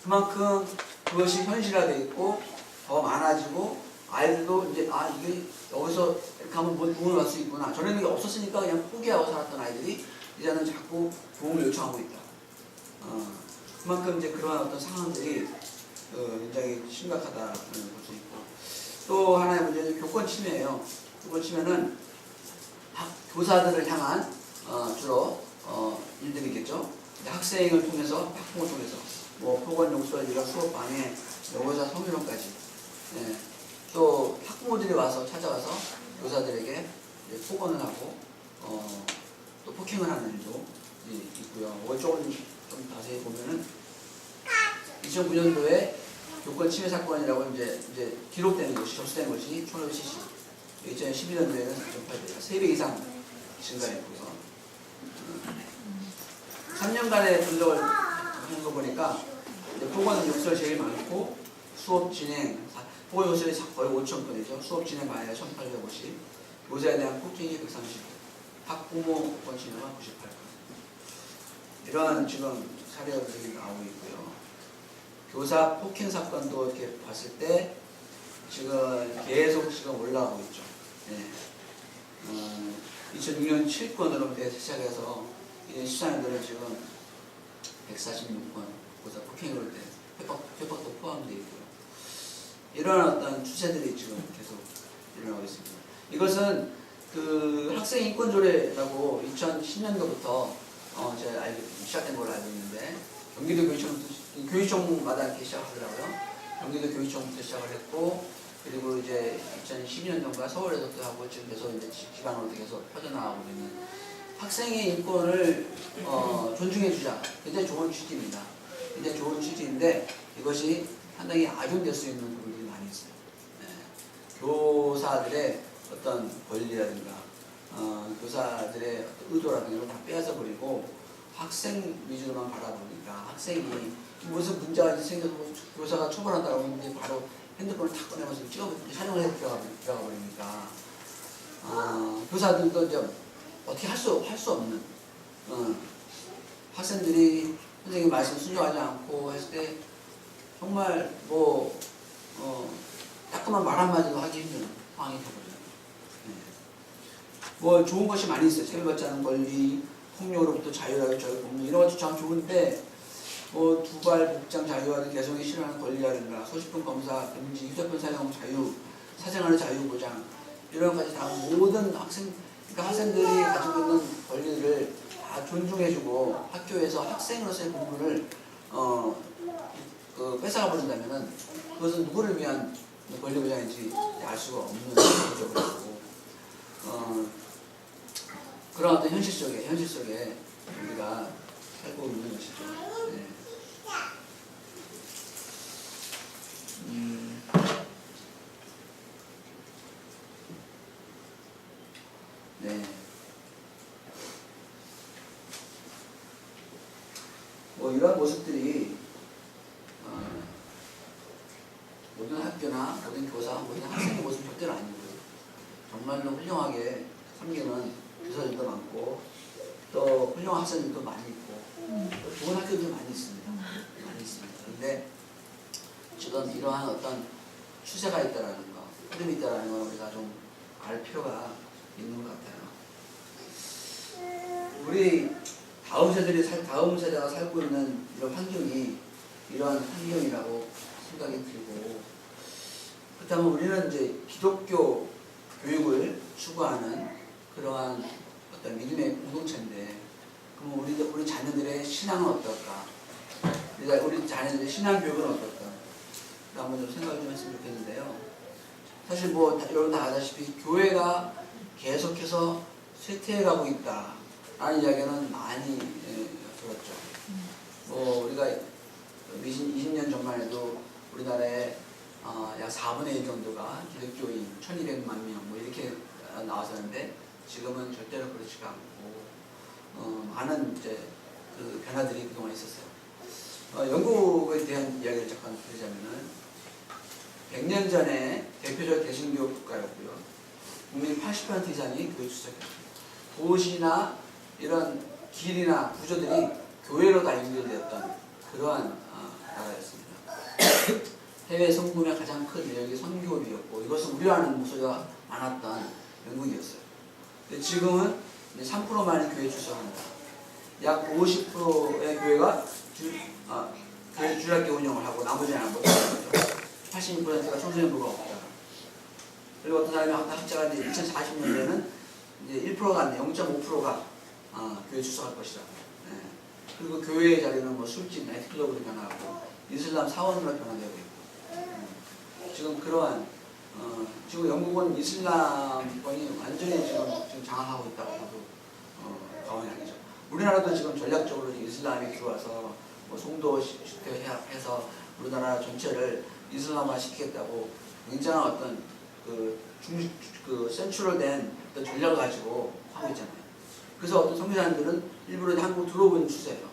Speaker 1: 그만큼 그것이 현실화되어 있고 더 많아지고 아이들도 이제 이게 여기서 이렇게 하면 도움을 받을 수 있구나. 전에는 이게 없었으니까 그냥 포기하고 살았던 아이들이 이제는 자꾸 도움을 요청하고 있다. 그만큼 이제 그러한 어떤 상황들이 굉장히 심각하다는 볼 수 있고 또 하나의 문제는 교권 침해예요. 교권 침해는 교사들을 향한 주로 일들이겠죠. 학생을 통해서 학부모를 통해서 뭐 폭언, 욕설, 이런 수업 방해, 여고자 성희롱까지 또 학부모들이 와서 찾아와서 교사들에게 폭언을 하고 또 폭행을 하는 일도 있고요. 이쪽은 좀 자세히 보면은 2009년도에 교권 침해 사건이라고 이제 기록되는 것이 접수된 것이 1,570. 2012년도에는 4.8배가 3배 이상 증가했고요. 3년간의 분석을 하는 거 보니까 폭언 욕설 제일 많고 수업 진행 폭언 욕설이 거의 5,000건이죠. 수업 진행 방해가 1,850. 교사에 대한 폭행이 130. 학부모 폭언 침해가 98건. 이런 지금 사례들이 나오고 있고요. 교사 폭행 사건도 이렇게 봤을 때 지금 계속 지금 올라가고 있죠. 2006년 7건으로 시작해서 14년도는 지금 146건 교사 폭행으로 협박도 포함되어 있고요. 이런 어떤 추세들이 지금 계속 일어나고 있습니다. 이것은 그 학생 인권 조례라고 2010년도부터 제가 시작된 걸로 알고 있는데 경기도 교육청마다 이렇게 시작하더라고요. 경기도 교육청부터 시작을 했고 그리고 이제 2012년도인가 서울에서도 하고 지금 계속 이제 지방으로 계속 퍼져나가고 있는 학생의 인권을 존중해주자. 굉장히 좋은 취지입니다. 굉장히 좋은 취지인데 이것이 상당히 악용될 수 있는 부분들이 많이 있어요. 교사들의 어떤 권리라든가 교사들의 의도라든가 이런 다 빼앗아 버리고 학생 위주로만 바라보니까 학생이 무슨 문제가 생겨서 교사가 처벌한다고 하면 바로 핸드폰을 탁 꺼내면서 촬영을 해서 들어가 버리니까 교사들도 이제 어떻게 할 수 없는 학생들이 선생님 말씀 순종하지 않고 했을 때 정말 자꾸만 말 한마디도 하기 힘든 상황이 되거든요. 뭐 좋은 것이 많이 있어요. 체벌받지 않은 권리, 폭력으로부터 자유라고 법률 이런 것도 참 좋은데 뭐 두발 복장 자유화를 개성에 실현하는 권리라든가 소지품 검사 금지, 휴대폰 사용 자유, 사생활의 자유 보장 이런 것까지 다 모든 그러니까 학생들이 가지고 있는 권리를 다 존중해주고 학교에서 학생으로서의 본분을 뺏어가 버린다면은 그것은 누구를 위한 권리 보장인지 알 수가 없는 거죠. 그리고 그런 어떤 현실 속에 우리가 살고 있는 것이죠. 네. 네. 뭐 이런 모습들이 모든 학교나 모든 교사, 모든 학생의 모습 절대로 아니고요. 정말로 훌륭하게 섬기는 교사들도 많고 또 훌륭한 학생들도 많이 있고 또 좋은 학교들도 많이 있습니다. 그런데 지금 이러한 어떤 추세가 있다라는 거, 흐름이 있다라는 걸 우리가 좀 알 필요가 있는 것 같아요. 우리 다음 세대가 살고 있는 이런 환경이 이러한 환경이라고 생각이 들고, 그렇다면 우리는 이제 기독교 교육을 추구하는 그러한 어떤 믿음의 공동체인데, 그럼 우리 자녀들의 신앙은 어떨까? 우리 자녀들의 신앙 교육은 어떨까? 한번 좀 생각을 좀 했으면 좋겠는데요. 사실 뭐 여러분 다 아다시피 교회가 계속해서 쇠퇴해가고 있다라는 이야기는 많이 들었죠. 뭐 우리가 20년 전만 해도 우리나라에 약 4분의 1 정도가 기독교인 1200만 명 뭐 이렇게 나왔었는데 지금은 절대로 그렇지가 않고 많은 이제 그 변화들이 그동안 있었어요. 영국에 대한 이야기를 잠깐 드리자면은 100년 전에 대표적 개신교 국가였고요. 국민 80% 이상이 교회 출석했습니다. 도시나 이런 길이나 구조들이 교회로 다 연결되었던 그러한 나라였습니다. 해외 성공의 가장 큰 내역이 선교업이었고 이것을 우려하는 목소리가 많았던 영국이었어요. 근데 지금은 3%만이 교회 출석합니다. 약 50%의 교회가 교회 주일학교 운영을 하고 나머지는 안 보고 82%가 청소년부가 없다. 그리고 어떤 사람이 학자가 이제 2040년에는 이제 1%가 안 돼, 0.5%가 교회 출석할 것이다. 네. 그리고 교회의 자리는 뭐 술집, 나이트클럽으로 변화하고 이슬람 사원으로 변화되고 있고 지금 그러한 지금 영국은 이슬람권이 완전히 지금 장악하고 있다고 해도 과언이 아니죠. 우리나라도 지금 전략적으로 이슬람이 들어와서 뭐 송도 해서 우리나라 전체를 이슬람화 시키겠다고 굉장한 어떤 그 센츄럴된 어떤 전략을 가지고 하고 있잖아요. 그래서 어떤 선교사님들은 일부러 한국 들어오는 추세예요.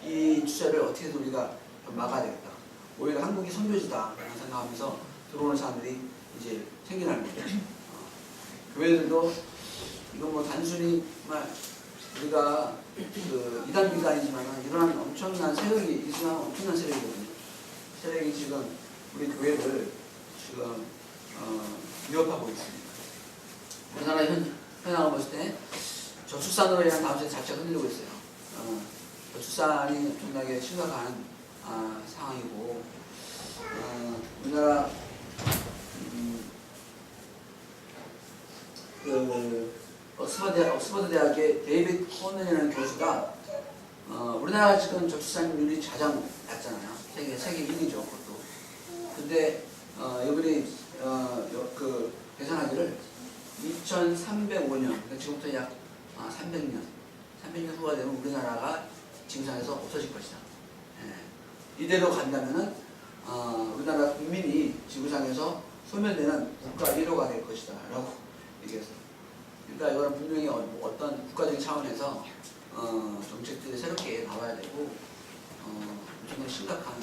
Speaker 1: 이 추세를 어떻게든 우리가 좀 막아야 되겠다. 오히려 한국이 선교지다 라는 생각하면서 들어오는 사람들이 이제 생겨나는 거죠. 교회들도 이건 뭐 단순히 정말 우리가 그 이단 비단이지만 이러한 엄청난 세력이 이슬람 엄청난 세력이거든요. 세력이 지금 우리 교회를 지금 위협하고 있습니다. 우리나라 현황을 봤을 때 저출산으로 인한 다음 세대 자체가 흔들리고 있어요. 저출산이 엄청나게 심각한 상황이고 우리나라 옥스퍼드 대학의 데이비드 코넬이라는 교수가 우리나라가 지금 저출산율이 가장 낮잖아요. 세계 1위죠, 그것도. 근데 이분이 그 계산하기를 2305년, 그러니까 지금부터 약 300년 후가 되면 우리나라가 지구상에서 없어질 것이다. 예. 이대로 간다면은 우리나라 국민이 지구상에서 소멸되는 국가 1호가 될 것이다 라고 얘기했어요. 그러니까 이거는 분명히 어떤 국가적인 차원에서 정책들이 새롭게 나와야 되고 엄청나게 심각한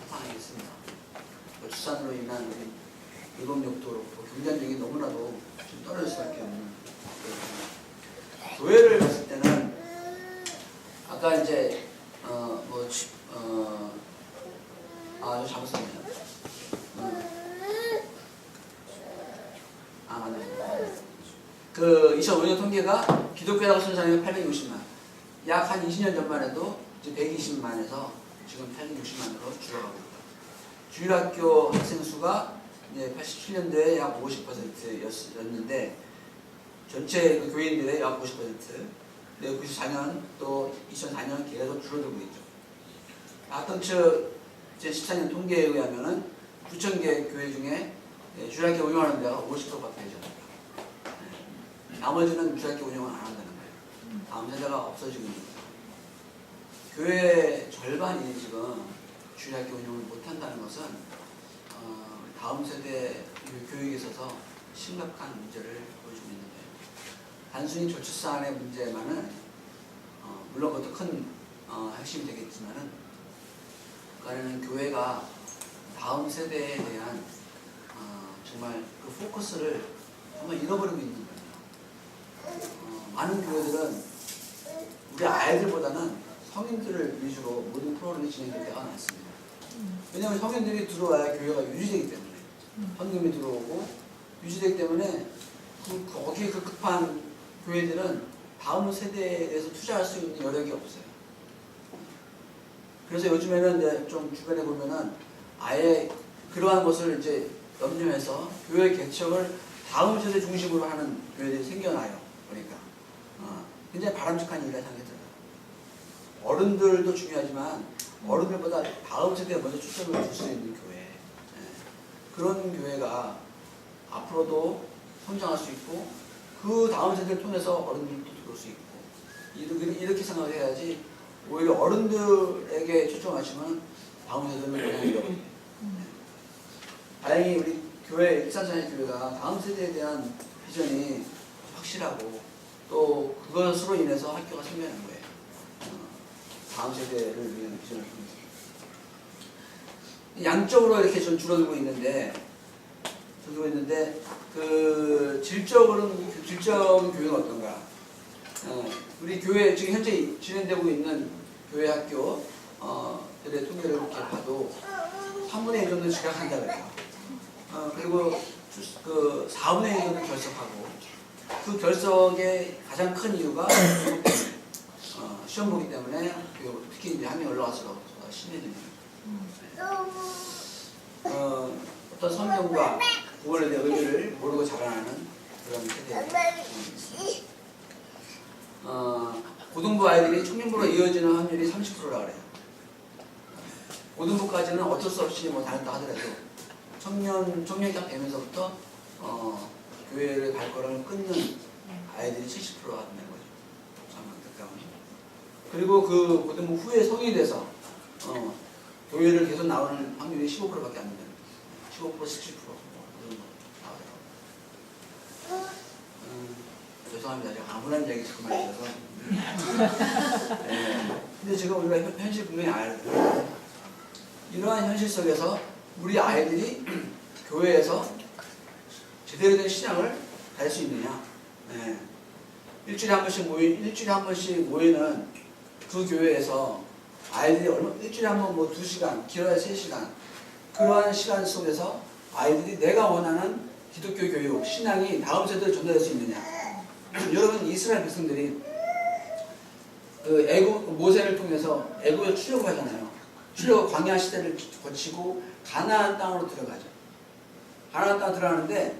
Speaker 1: 상황이 있습니다. 출산으로 인한 우리 노동력도 경쟁력이 너무나도 좀 떨어질 수밖에 없는 교회를 봤을 때는 아까 이제 잘못 썼네요. 그 2005년 통계가 기독교라고 쓰는 사람이 860만. 약 한 20년 전만 해도 이제 120만에서 지금 860만으로 줄어가고 있다. 주일학교 학생 수가 이제 87년도에 약 50%였는데 전체 그 교인들의 약 50%. 네, 94년 또 2004년 계속 줄어들고 있죠. 아턴츠 2014년 통계에 의하면은 9,000개 교회 중에 주일학교 운영하는 데가 50%밖에 되지 않아요. 나머지는 주일학교 운영을 안 한다는 거예요. 다음 세대가 없어지고 있는 거예요. 교회 절반이 지금 주일학교 운영을 못한다는 것은 다음 세대 교육에 있어서 심각한 문제를 보여주고 있는 거예요. 단순히 저출산의 문제만은 물론 그것도 큰 핵심이 되겠지만은 그간에는 교회가 다음 세대에 대한 정말 그 포커스를 정말 잃어버리고 있는 거예요. 많은 교회들은 우리 아이들보다는 성인들을 위주로 모든 프로그램이 진행될 때가 많습니다. 왜냐하면 성인들이 들어와야 교회가 유지되기 때문에 헌금이 들어오고 유지되기 때문에 거기에 급급한 교회들은 다음 세대에 대해서 투자할 수 있는 여력이 없어요. 그래서 요즘에는 이제 좀 주변에 보면은 아예 그러한 것을 이제 염려해서 교회 개척을 다음 세대 중심으로 하는 교회들이 생겨나요. 그러니까 굉장히 바람직한 일이라 생각이 들어요. 어른들도 중요하지만 어른들보다 다음 세대에 먼저 초점을 줄 수 있는 교회, 그런 교회가 앞으로도 성장할 수 있고 그 다음 세대를 통해서 어른들도 들어올 수 있고 이렇게 생각을 해야지 오히려 어른들에게 초점하시면 다음 세대를 그냥 잃어버려요. 다행히 우리 교회 일산산의 교회가 다음 세대에 대한 비전이 확실하고 또 그것으로 인해서 학교가 생겨난 거예요. 다음 세대를 위한 비전을 통해서 양적으로 이렇게 좀 줄어들고 있는데 그 질적인 교육은 어떤가? 우리 교회 지금 현재 진행되고 있는 교회 학교 들의 통계를 이렇게 봐도 3분의 1 정도 지각한다 그래요. 그리고 그 4분의 1 정도 결석하고 그 결석의 가장 큰 이유가 시험 보기 때문에 특히 이제 한명 올라갈수록 심해집니다. 어떤 성경과 구원에 대한 의미를 모르고 자라나는 그런 세대입니다. 고등부 아이들이 청년부로 이어지는 확률이 30%라 그래요. 고등부까지는 어쩔 수 없이 뭐 다녔다 하더라도 청년이 딱 되면서부터 교회를 발걸음을 끊는 아이들이 70%가 된다는 거죠. 참 안타까운. 그리고 그 고등부 후에 성인이 돼서 교회를 계속 나오는 확률이 15%밖에 안 된다는 거죠. 15%, 17%. 죄송합니다. 제가 아무런 이야기 자꾸 말해서. 근데 지금 우리가 현실 분명히 알아야 돼요. 이러한 현실 속에서 우리 아이들이 교회에서 제대로 된 신앙을 갈 수 있느냐. 일주일에 한 번씩 모이는 그 교회에서 아이들이 일주일에 한 번 뭐 2시간, 길어야 3시간. 그러한 시간 속에서 아이들이 내가 원하는 기독교 교육, 신앙이 다음 세대로 전달될 수 있느냐. 여러분, 이스라엘 백성들이 그 모세를 통해서 애굽에 출애굽 하잖아요. 광야 시대를 거치고 가나안 땅으로 들어가죠. 가나안 땅 들어가는데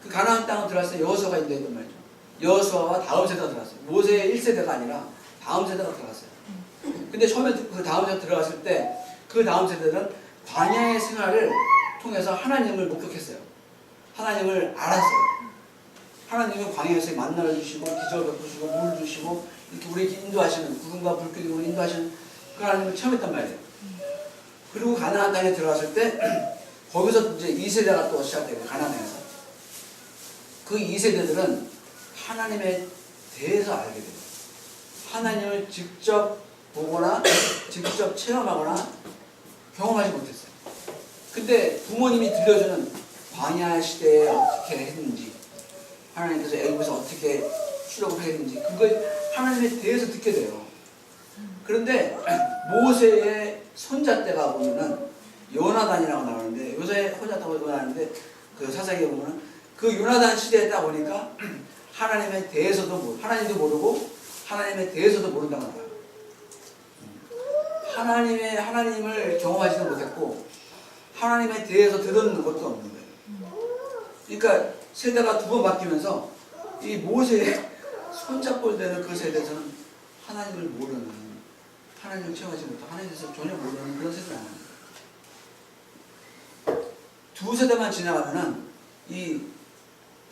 Speaker 1: 그 가나안 땅으로 들어갔을 때 여호수아가 있는데 말이죠. 여호수아와 다음 세대가 들어갔어요. 모세의 1세대가 아니라 다음 세대가 들어갔어요. 근데 처음에 그 다음 세대 들어갔을 때 그 다음 세대는 광야의 생활을 통해서 하나님을 목격했어요. 하나님을 알았어요. 하나님은 광야에서 만나를 주시고 기적을 베푸시고 물을 주시고 이렇게 우리에게 인도하시는 구름과 불길로 인도하시는 그 하나님을 체험했단 말이에요. 그리고 가나안 땅에 들어갔을 때 거기서 이제 2세대가 또 시작되고 가나안에서 그 2세대들은 하나님에 대해서 알게 돼요. 하나님을 직접 보거나 직접 체험하거나 경험하지 못했어요. 근데 부모님이 들려주는 광야 시대에 어떻게 했는지 하나님께서 애굽에서 어떻게 출애굽을 했는지 그걸 하나님에 대해서 듣게 돼요. 그런데 모세의 손자 때가 보면은 요나단이라고 나오는데 요새 손자 때가 나오는데 그 사사기에 보면은 그 요나단 시대에 딱 보니까 하나님에 대해서도 하나님도 모르고 하나님에 대해서도 모른다는 거야. 하나님을 경험하지도 못했고 하나님에 대해서 들은 것도 없는 거예요. 그러니까 세대가 두 번 바뀌면서 이 모세의 손잡고 되는 그 세대에서는 하나님을 모르는, 하나님을 체험하지 못하고 하나님에 대해서 전혀 모르는 그런 세대가 아닙니다. 두 세대만 지나가면은 이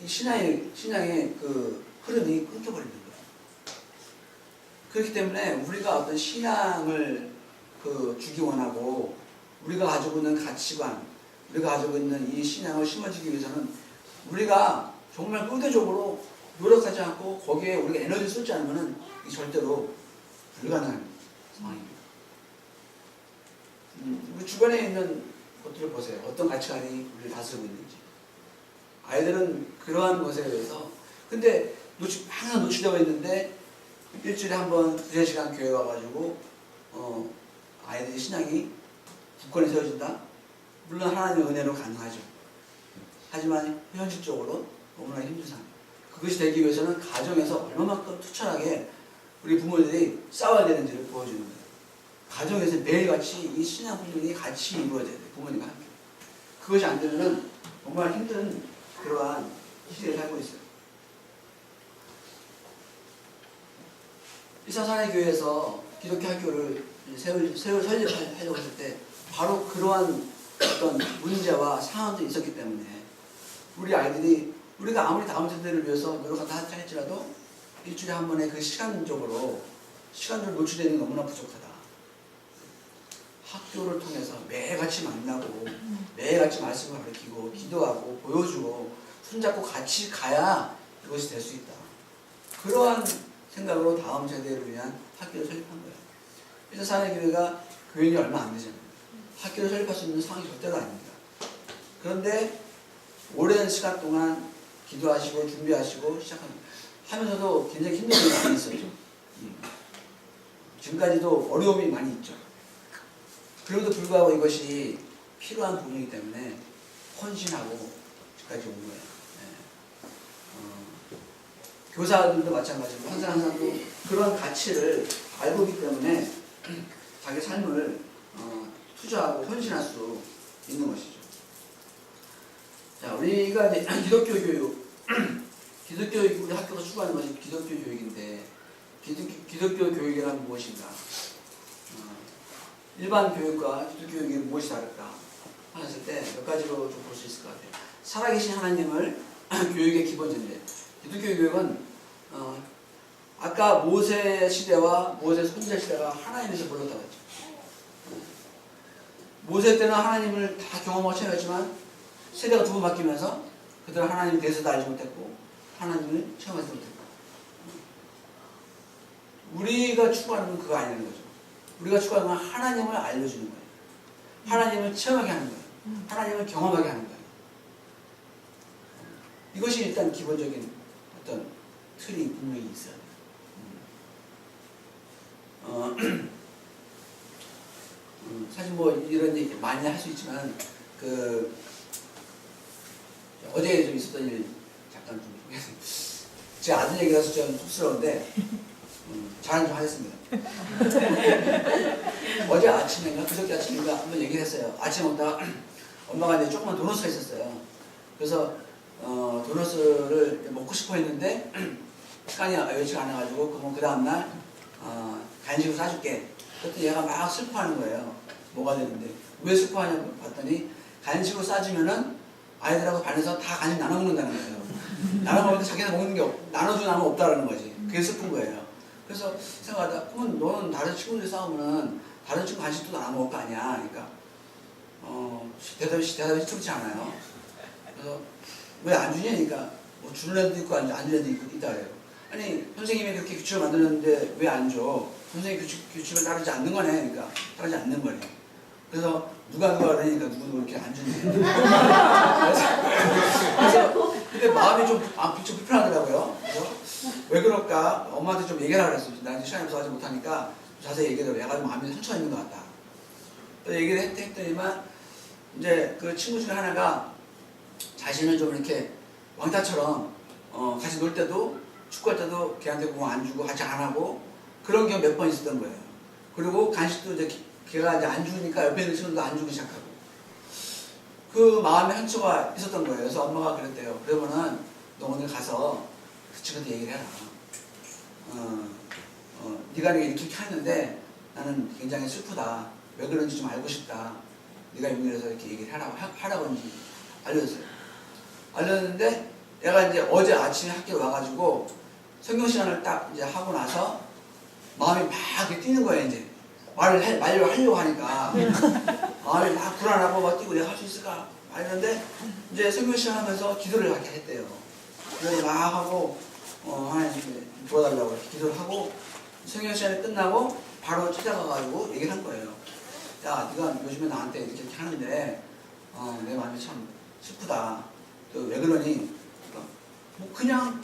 Speaker 1: 신앙의 그 흐름이 끊겨버리는 거예요. 그렇기 때문에 우리가 어떤 신앙을 주기 원하고 우리가 가지고 있는 가치관, 우리가 가지고 있는 이 신앙을 심어주기 위해서는 우리가 정말 의도적으로 노력하지 않고 거기에 우리가 에너지를 쏟지 않으면 절대로 불가능한 상황입니다. 우리 주변에 있는 것들을 보세요. 어떤 가치관이 우리를 다스리고 있는지. 아이들은 그러한 것에 의해서 근데 항상 노출되어 있는데 일주일에 한 번 2-3시간 교회 와가지고 아이들의 신앙이 굳건히 세워진다? 물론 하나님의 은혜로 가능하죠. 하지만 현실적으로 너무나 힘든 상황. 그것이 되기 위해서는 가정에서 얼마만큼 투철하게 우리 부모들이 싸워야 되는지를 보여주는 거예요. 가정에서 매일같이 이 신앙 훈련이 같이 이루어져야 돼요. 부모님과 함께. 그것이 안 되면은 정말 힘든 그러한 시대를 살고 있어요. 일산사내 교회에서 기독교 학교를 설립하려고 했을 때 바로 그러한 어떤 문제와 상황들이 있었기 때문에 우리 아이들이 우리가 아무리 다음 세대를 위해서 노력한다 할지라도 일주일에 한 번에 그 시간적으로 노출되는 게 너무나 부족하다. 학교를 통해서 매일같이 만나고 매일같이 말씀을 가르치고 기도하고 보여주고 손잡고 같이 가야 이것이 될 수 있다. 그러한 생각으로 다음 세대를 위한 학교를 설립한 거예요. 그래서 사내교회가 교인이 얼마 안 되잖아요. 학교를 설립할 수 있는 상황이 절대로 아닙니다. 그런데 오랜 시간 동안 기도하시고 준비하시고 하면서도 굉장히 힘든 일이 많이 있었죠. 지금까지도 어려움이 많이 있죠. 그럼에도 불구하고 이것이 필요한 부분이기 때문에 헌신하고 지금까지 온 거예요. 교사들도 마찬가지로 항상 그런 가치를 알고 있기 때문에 자기 삶을 투자하고 헌신할 수 있는 것이죠. 자, 우리가 이제 기독교 교육, 우리 학교가 추구하는 것이 기독교 교육인데 기독교 교육이란 무엇인가? 일반 교육과 기독교 교육이 무엇이 다를까? 하셨을 때 몇 가지로 좀 볼 수 있을 것 같아요. 살아계신 하나님을 교육의 기본 전제. 기독교 교육은 아까 모세 시대와 모세 선지자 시대가 하나님에서 불렀다고 했죠. 모세 때는 하나님을 다 경험하고 체험했지만 세대가 두 번 바뀌면서 그들은 하나님에 대해서도 알지 못했고 하나님을 체험하지 못했고 우리가 추구하는 건 그거 아니라는 거죠. 우리가 추구하는 건 하나님을 알려주는 거예요. 하나님을 체험하게 하는 거예요. 하나님을 경험하게 하는 거예요. 이것이 일단 기본적인 어떤 틀이 분명히 있어요. 사실 뭐 이런 얘기 많이 할 수 있지만 어제 좀 있었던 일 잠깐 좀 제 아들 얘기라서 좀 쑥스러운데 자랑 좀 하겠습니다. 어제 아침인가 그저께 아침인가 한번 얘기를 했어요. 아침 먹다가 엄마가 이제 조그만 도넛가 있었어요. 그래서 도넛을 먹고 싶어 했는데 시간이 여의치가 않아가지고 그럼 그 다음날 간식을 사줄게. 그랬더니 얘가 막 슬퍼하는 거예요. 뭐가 되는데 왜 슬퍼하냐고 봤더니 간식을 싸주면은 아이들하고 반에서 다 간식 나눠 먹는다는 거예요. 나눠 먹는데 자기가 먹는 게 나눠주는 나는 없다라는 거지. 그게 슬픈 거예요. 그래서 생각하다 그러면 너는 다른 친구들이 싸우면은 다른 친구 간식도 나눠 먹을 거 아니야. 그러니까 대답이 시끄럽지 않아요. 그래서 왜 안 주냐? 그러니까 뭐 주는 애도 있고 안 주는 애도 있다 그래요. 아니 선생님이 그렇게 규칙을 만들었는데 왜 안 줘? 선생님이 규칙을 따르지 않는 거네. 그러니까 따르지 않는 거네. 그래서 누가 그러니까 누구도 이렇게 안 주는 그래서 근데 마음이 좀 불편하더라고요. 그래서 왜 그럴까? 엄마한테 좀 얘기를 하라 그랬어요. 나 이제 시간이 없어서 하지 못하니까 자세히 얘기를 얘가 좀 마음이 상처가 있는 것 같다. 또 얘기를 했더니만 이제 그 친구 중에 하나가 자신은 좀 이렇게 왕따처럼 같이 놀 때도 축구할 때도 걔한테 공 안 주고 같이 안 하고 그런 경우 몇 번 있었던 거예요. 그리고 간식도 이제 걔가 이제 안 주니까 옆에 있는 친구도 안 주기 시작하고 그 마음의 상처가 있었던 거예요. 그래서 엄마가 그랬대요. 그러면은 너 오늘 가서 그 친구한테 얘기를 해라. 네가 내가 이렇게 했는데 나는 굉장히 슬프다. 왜 그런지 좀 알고 싶다. 네가 용기를 해서 이렇게 얘기를 하라고 이제 알려줬어요. 알렸는데 얘가 이제 어제 아침에 학교에 와가지고 성경 시간을 딱 이제 하고 나서 마음이 막 이렇게 뛰는 거예요. 이제 말을 하려고 하니까 마음이 막 불안하고 막 뛰고 내가 할 수 있을까? 막 이러는데 이제 성경 시간 하면서 기도를 하게 했대요. 기도를 막 하고 하나님 도와달라고 이렇게 기도를 하고 성경 시간이 끝나고 바로 찾아가가지고 얘기를 한 거예요. 야, 네가 요즘에 나한테 이렇게 하는데 내 마음이 참 슬프다. 또 왜 그러니? 뭐 그냥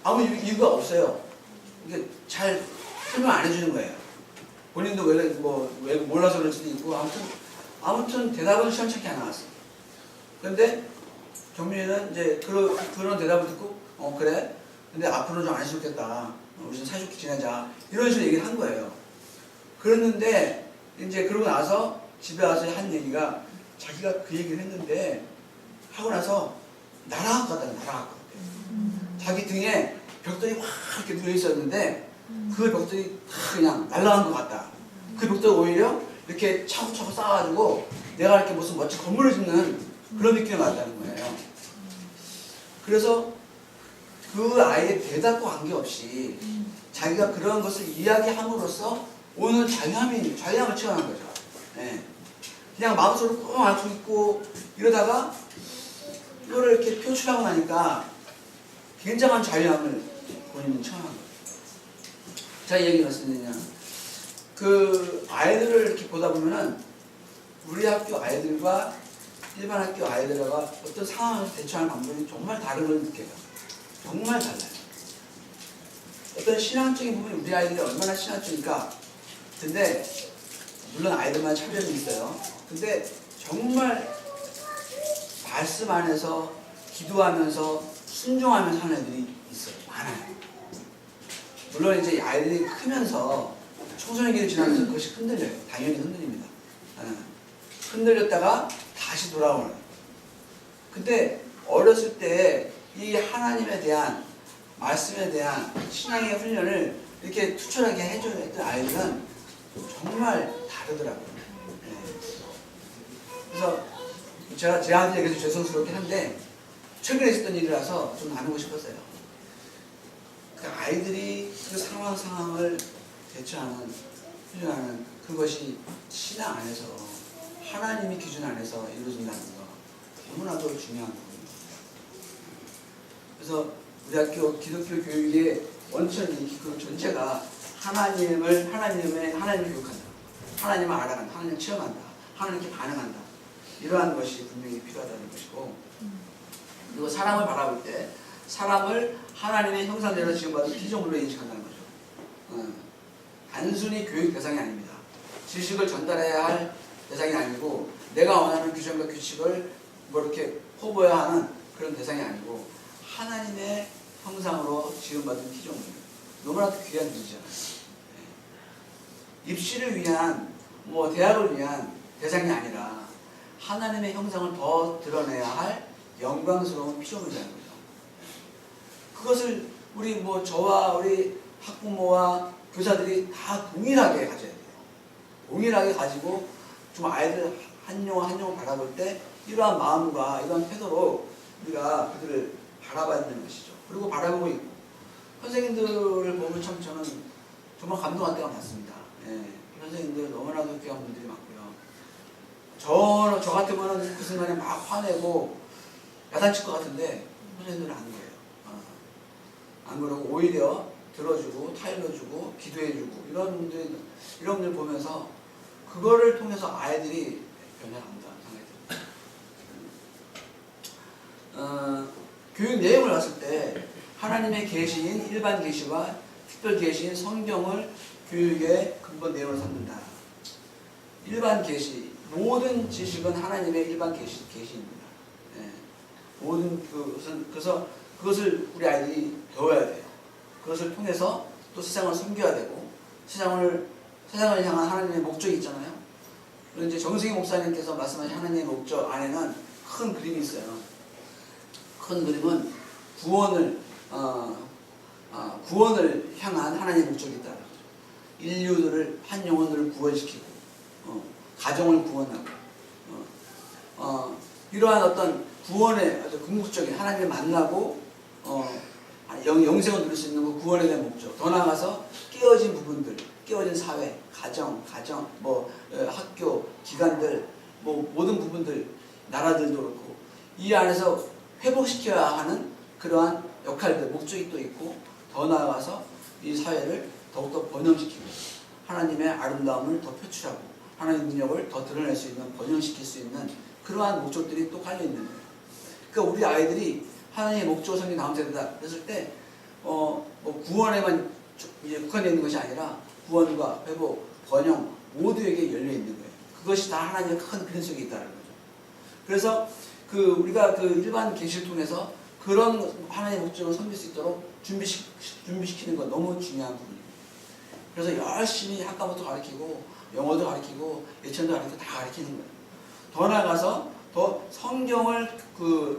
Speaker 1: 아무 이유가 없어요. 이게 잘 설명 안 해주는 거예요. 본인도 왜 몰라서 그럴 수도 있고 아무튼 대답은 시원찮게 안 나왔어요. 그런데 경민이는 이제 그런 대답을 듣고 그래? 근데 앞으로는 좀 안 했으면 좋겠다. 우리 좀 사이좋게 지내자. 이런 식으로 얘기를 한 거예요. 그랬는데 이제 그러고 나서 집에 와서 한 얘기가 자기가 그 얘기를 했는데 하고 나서 날아갈 것 같아요. 자기 등에 벽돌이 확 이렇게 누워 있었는데 그 벽돌이 그냥 날아간 것 같다. 그 벽돌이 오히려 이렇게 차고차고 쌓아가지고 내가 이렇게 무슨 멋진 건물을 짓는 그런 느낌이 났다는 거예요. 그래서 그 아이의 대답과 관계없이 자기가 그런 것을 이야기함으로써 오늘 자유함을 체험한 거죠. 네. 그냥 마음속으로 꼭 앓고 있고 이러다가 이거를 이렇게 표출하고 나니까 굉장한 자유함을 본인은 체험한 거예요. 자, 이 얘기는 무슨 얘기냐. 그 아이들을 이렇게 보다 보면은 우리 학교 아이들과 일반 학교 아이들과 어떤 상황을 대처하는 방법이 정말 다른 걸 느껴요. 정말 달라요. 어떤 신앙적인 부분이 우리 아이들이 얼마나 신앙적일까. 근데 물론 아이들만 차별이 있어요. 근데 정말 말씀 안에서 기도하면서 순종하면서 하는 애들이 있어요. 많아요. 물론 이제 아이들이 크면서 청소년기를 지나면서 그것이 흔들려요. 당연히 흔들립니다. 흔들렸다가 다시 돌아오는. 근데 어렸을 때 이 하나님에 대한 말씀에 대한 신앙의 훈련을 이렇게 투철하게 해줬던 아이들은 정말 다르더라고요. 네. 그래서 제가 제 아들 얘기해서 죄송스럽긴 한데 최근에 있었던 일이라서 좀 나누고 싶었어요. 그 아이들이 그 상황을 대처하는, 훈련하는 그것이 신앙 안에서 하나님의 기준 안에서 이루어진다는 거 너무나도 중요한 거거든요. 그래서 우리 학교 기독교 교육의 원천이 그 전체가 하나님을 교육한다. 하나님을 알아간다. 하나님을 체험한다. 하나님께 반응한다. 이러한 것이 분명히 필요하다는 것이고, 그리고 사람을 바라볼 때 사람을 하나님의 형상대로 지음받은 피조물로 인식한다는 거죠. 단순히 교육 대상이 아닙니다. 지식을 전달해야 할 대상이 아니고 내가 원하는 규정과 규칙을 뭐 이렇게 퍼부어야 하는 그런 대상이 아니고 하나님의 형상으로 지음받은 피조물. 너무나도 귀한 분이잖아요. 입시를 위한 대학을 위한 대상이 아니라 하나님의 형상을 더 드러내야 할 영광스러운 피조물이라는 거죠. 그것을 저와 우리 학부모와 교사들이 다 동일하게 가져야 돼요. 동일하게 가지고 좀 아이들 한 영혼 한 영혼 바라볼 때 이러한 마음과 이러한 태도로 우리가 그들을 바라봐야 되는 것이죠. 그리고 바라보고 있고 선생님들을 보면 참 저는 정말 감동할 때가 많습니다. 예, 선생님들 너무나도 귀한 분들이 많고요. 저 같으면 그 순간에 막 화내고 야단칠 것 같은데 선생님들은 안 그래요. 안 그러고 오히려 들어주고 타일러주고 기도해주고 이런 분들 보면서 그거를 통해서 아이들이 변화한다 생각이 듭니다. 교육 내용을 봤을 때 하나님의 계시인 일반 계시와 특별 계시인 성경을 교육의 근본 내용으로 삼는다. 일반 계시, 모든 지식은 하나님의 일반 계시입니다. 예. 모든 그래서 그것을 우리 아이들이 배워야 돼요. 그것을 통해서 또 세상을 섬겨야 되고 세상을 향한 하나님의 목적이 있잖아요. 그리고 이제 정승희 목사님께서 말씀하신 하나님의 목적 안에는 큰 그림이 있어요. 큰 그림은 구원을 향한 하나님의 목적이 있다는 거죠. 인류들을 한 영혼들을 구원시키고 가정을 구원하고 이러한 어떤 구원의 아주 궁극적인 하나님을 만나고 영생을 누릴 수 있는 그 구원에 대한 목적. 더 나아가서 깨어진 부분들, 깨어진 사회, 가정, 학교, 기관들, 모든 부분들, 나라들도 그렇고 이 안에서 회복시켜야 하는 그러한 역할들, 목적이 또 있고 더 나아가서 이 사회를 더욱더 번영시키고 하나님의 아름다움을 더 표출하고 하나님의 능력을 더 드러낼 수 있는, 번영시킬 수 있는 그러한 목적들이 또 깔려 있는 거예요. 그러니까 우리 아이들이 하나님의 목적을 섬기는 다음 세대다 그랬을 때 구원에만 이제 국한되어 있는 것이 아니라 구원과 회복, 번영 모두에게 열려 있는 거예요. 그것이 다 하나님의 큰 그림 속에 있다는 거죠. 그래서 우리가 일반 계시를 통해서 그런 하나님의 목적을 섬길 수 있도록 준비시키는 건 너무 중요한 부분입니다. 그래서 열심히 학과부터 가르치고 영어도 가르치고 예천도 가르치고 다 가르치는 거예요. 더 나아가서 더 성경을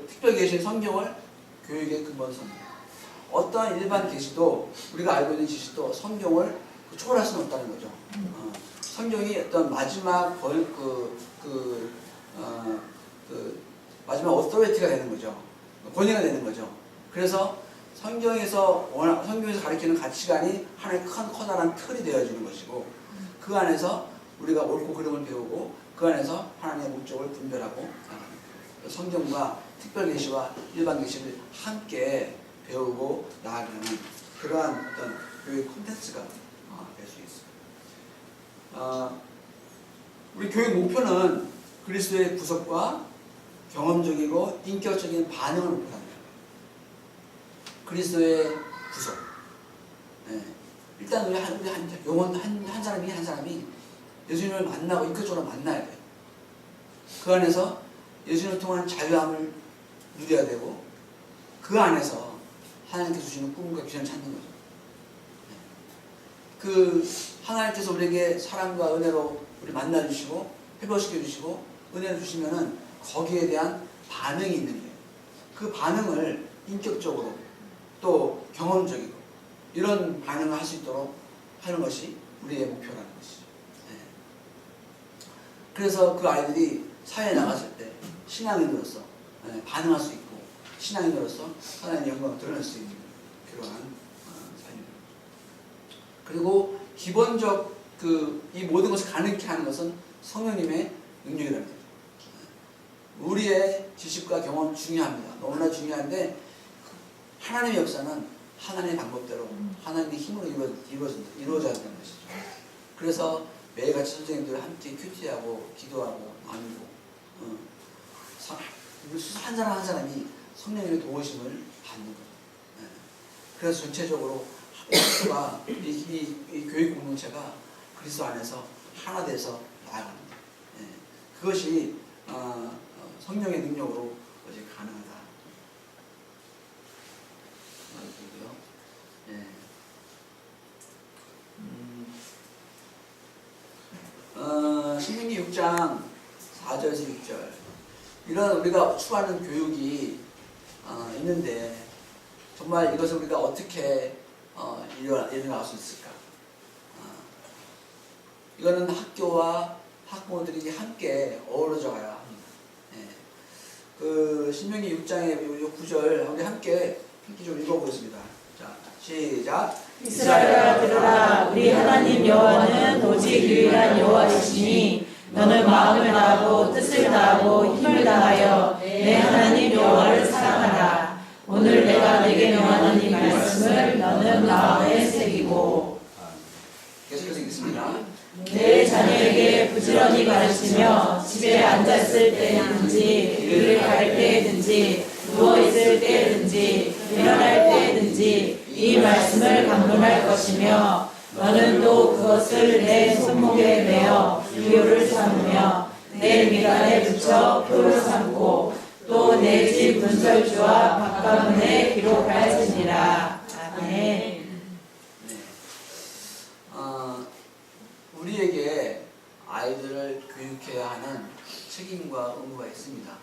Speaker 1: 특별 계시의 성경을 교육의 근본 삼는 어떠한 일반 계시도 우리가 알고 있는 지식도 성경을 초월할 수는 없다는 거죠. 성경이 어떤 마지막 마지막 어토리티가 되는 거죠. 권위가 되는 거죠. 그래서 성경에서 가르치는 가치관이 하나의 커다란 틀이 되어지는 것이고 그 안에서 우리가 옳고 그름을 배우고 그 안에서 하나님의 목적을 분별하고 나가는 성경과 특별 계시와 일반 계시를 함께 배우고 나아가는 그러한 어떤 교육 콘텐츠가 될 수 있습니다. 우리 교육 목표는 그리스도의 구속과 경험적이고 인격적인 반응을 목표로 합니다. 그리스도의 구속. 네. 일단 우리 한 사람이 예수님을 만나고 인격적으로 만나야 돼요. 그 안에서 예수님을 통한 자유함을 누려야 되고 그 안에서 하나님께서 주시는 꿈과 비전을 찾는 거죠. 그 하나님께서 우리에게 사랑과 은혜로 우리 만나주시고 회복시켜주시고 은혜를 주시면은 거기에 대한 반응이 있는 거예요. 그 반응을 인격적으로 또 경험적이고 이런 반응을 할 수 있도록 하는 것이 우리의 목표라는 것이죠. 네. 그래서 그 아이들이 사회에 나갔을 때 신앙인으로서 반응할 수 있고 신앙인으로서 하나님의 영광을 드러낼 수 있는 그러한 삶입니다. 그리고 기본적 이 모든 것을 가능케 하는 것은 성령님의 능력이라는 거죠. 우리의 지식과 경험 중요합니다. 너무나 중요한데 하나님의 역사는 하나님의 방법대로 하나님의 힘으로 이루어져야 되는 것이죠. 그래서 매일같이 선생님들 함께 큐티하고 기도하고 나누고 한 사람 한 사람이 성령님의 도우심을 받는 거죠. 그래서 전체적으로 학교가 이 교육 공동체가 그리스도 안에서 하나 돼서 나아갑니다. 그것이 성령의 능력으로 그것이 가능하다. 신명기 6장 4절에서 6절 이런 우리가 추구하는 교육이 있는데 정말 이것을 우리가 어떻게 이뤄나갈 수 있을까? 이거는 학교와 학부모들이 함께 어우러져 가야 합니다. 그 신명기 6장의 9절 우리 함께 좀 읽어보겠습니다. 자, 시작.
Speaker 2: 이스라엘아 들으라. 우리 하나님 여호와는 오직 유일한 여호와이시니 너는 마음을 다하고 뜻을 다하고 힘을 다하여 내 하나님 여호와를 사랑하라. 오늘 내가 내게 명하는 이 말씀을 너는 마음에 새기고.
Speaker 1: 계속해서 읽겠습니다.
Speaker 2: 내 자녀에게 부지런히 가르치며 집에 앉았을 때든지 길을 갈 때든지 누워있을 때든지 일어날 때든지 이 말씀을 강론할 것이며 너는 또 그것을 내 손목에 매어 기호를 삼으며 내 미간에 붙여 표를 삼고 또 내 집 문설주와 바깥문에 기록하였으니라. 아멘.
Speaker 1: 네. 우리에게 아이들을 교육해야 하는 책임과 의무가 있습니다.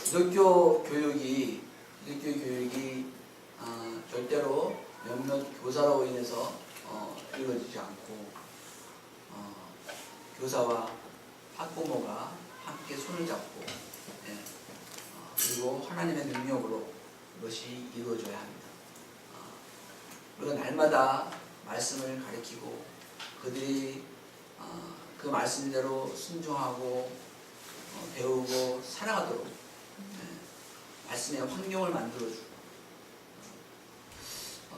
Speaker 1: 기독교 교육이 절대로 몇몇 교사로 인해서 이루어지지 않고 교사와 학부모가 함께 손을 잡고 그리고 하나님의 능력으로 그것이 이루어져야 합니다. 우리가 날마다 말씀을 가르치고 그들이 그 말씀대로 순종하고 배우고 살아가도록 말씀의 환경을 만들어주고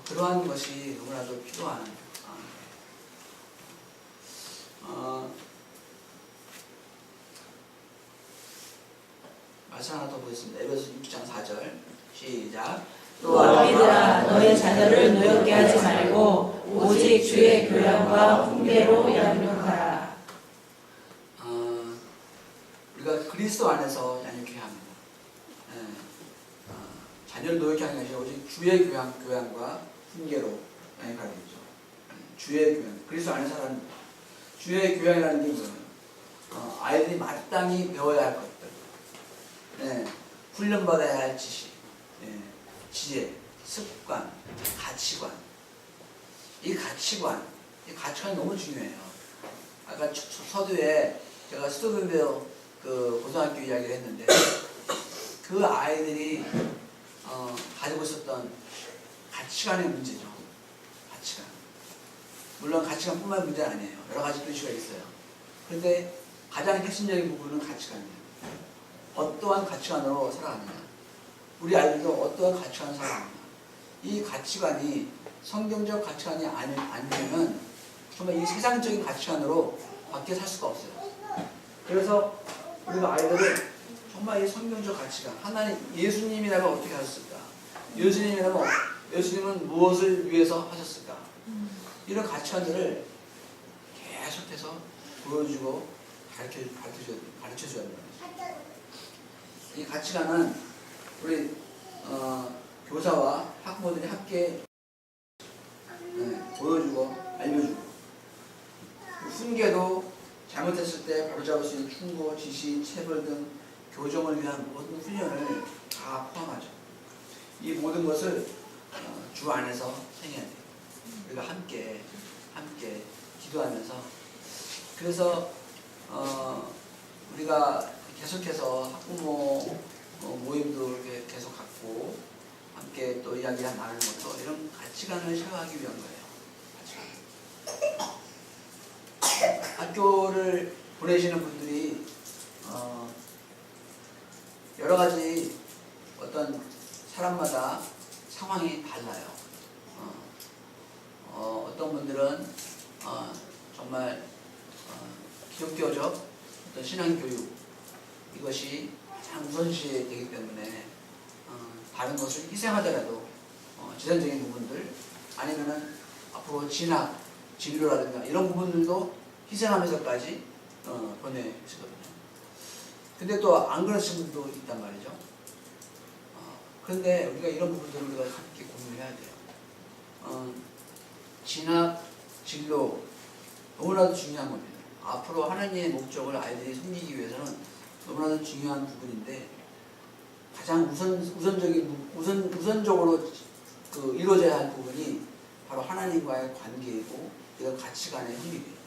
Speaker 1: 그러한 것이 너무나도 필요한 말씀 하나 더 보겠습니다. 에베소 6장 4절 시작.
Speaker 2: 또 아비들아 너의 자녀를 노엽게 하지 말고 오직 주의 교양과 훈계로 양육하라.
Speaker 1: 우리가 그리스도 안에서 양육해야 합니다. 자녀를 노엽게 하는 것이 오직 주의 교양과 훈계로 양육하겠죠. 주의 교양, 그리스도 안에서 하는 주의 교양이라는 게 뭐예요? 아이들이 마땅히 배워야 할 것들, 훈련받아야 할 지식, 지혜, 습관, 가치관. 이 가치관이 너무 중요해요. 아까 서두에 제가 스토든베어 그 고등학교 이야기를 했는데 그 아이들이 가지고 있었던 가치관의 문제죠. 가치관. 물론 가치관뿐만 문제는 아니에요. 여러 가지 또 이슈가 있어요. 그런데 가장 핵심적인 부분은 가치관이에요. 어떠한 가치관으로 살아가느냐. 우리 아이들도 어떠한 가치관으로 살아가느냐. 이 가치관이 성경적 가치관이 아니면 정말 이 세상적인 가치관으로 밖에 살 수가 없어요. 그래서 우리가 아이들을 정말 이 성경적 가치관, 하나님, 예수님이라면 어떻게 하셨을까? 예수님은 무엇을 위해서 하셨을까? 이런 가치관들을 계속해서 보여주고 가르쳐줘야 합니다. 이 가치관은 우리 교사와 학부모들이 함께 보여주고 알려주고 훈계도 잘못했을 때 바로잡을 수 있는 충고, 지시, 체벌 등 교정을 위한 모든 훈련을 다 포함하죠. 이 모든 것을 주 안에서 행해야 돼요. 우리가 함께 기도하면서 그래서 우리가 계속해서 학부모 모임도 이렇게 계속 갖고 함께 또 이야기 나누는 것도 이런 가치관을 쉐어하기 위한 거예요. 학교를 보내시는 분들이 여러 가지 어떤 사람마다 상황이 달라요. 어떤 분들은 정말 기독교적 어떤 신앙교육 이것이 가장 우선시해야 되기 때문에 다른 것을 희생하더라도 재정적인 부분들 아니면은 앞으로 진학, 진로라든가 이런 부분들도 희생하면서까지 보내시거든요. 근데 또 안 그러신 분도 있단 말이죠. 그런데 우리가 이런 부분들을 우리가 함께 고민을 해야 돼요. 진학, 진로 너무나도 중요한 겁니다. 앞으로 하나님의 목적을 아이들이 섬기기 위해서는 너무나도 중요한 부분인데 가장 우선적으로 이루어져야 할 부분이 바로 하나님과의 관계이고 이런 가치관의 확립이에요.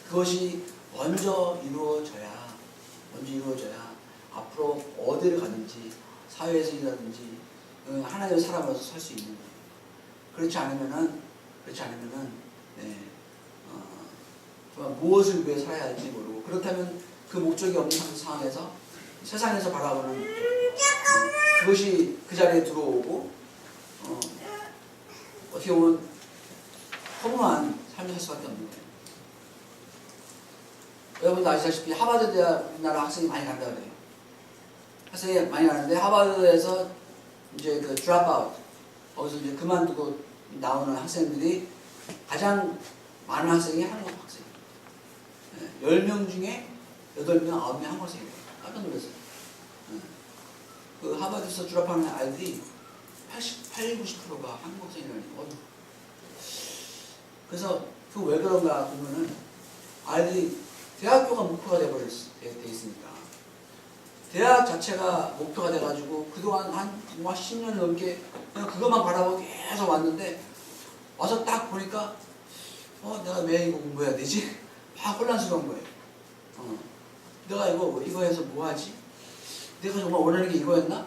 Speaker 1: 그것이 먼저 이루어져야 앞으로 어디를 가든지 사회에서 일하든지 하나님의 사람으로서 살 수 있는 거예요. 그렇지 않으면은 정말 무엇을 위해 살아야 할지 모르고 그렇다면 그 목적이 없는 상황에서 세상에서 바라보는 그것이 그 자리에 들어오고 어떻게 보면 허무한 삶을 살 수밖에 없는 거예요. 여러분도 아시다시피 하버드 대학 우리나라 학생이 많이 간다 그래요. 학생이 많이 가는데 하버드에서 이제 그 드랍아웃 거기서 이제 그만두고 나오는 학생들이 가장 많은 학생이 한국 학생이에요. 10명 중에 8명, 9명 한국 학생이에요. 깜짝 놀랐어요. 그 하버드에서 졸업하는 아이들이 88, 90%가 한국 학생이라니까. 그래서 그 왜 그런가 보면은 아이들이 대학교가 목표가 돼 있으니까 대학 자체가 목표가 돼가지고 그동안 한 10년 넘게 그냥 그것만 바라보고 계속 왔는데 와서 딱 보니까 내가 왜 이거 공부해야 되지? 막 혼란스러운 거예요. 내가 이거 해서 뭐 하지? 내가 정말 원하는 게 이거였나?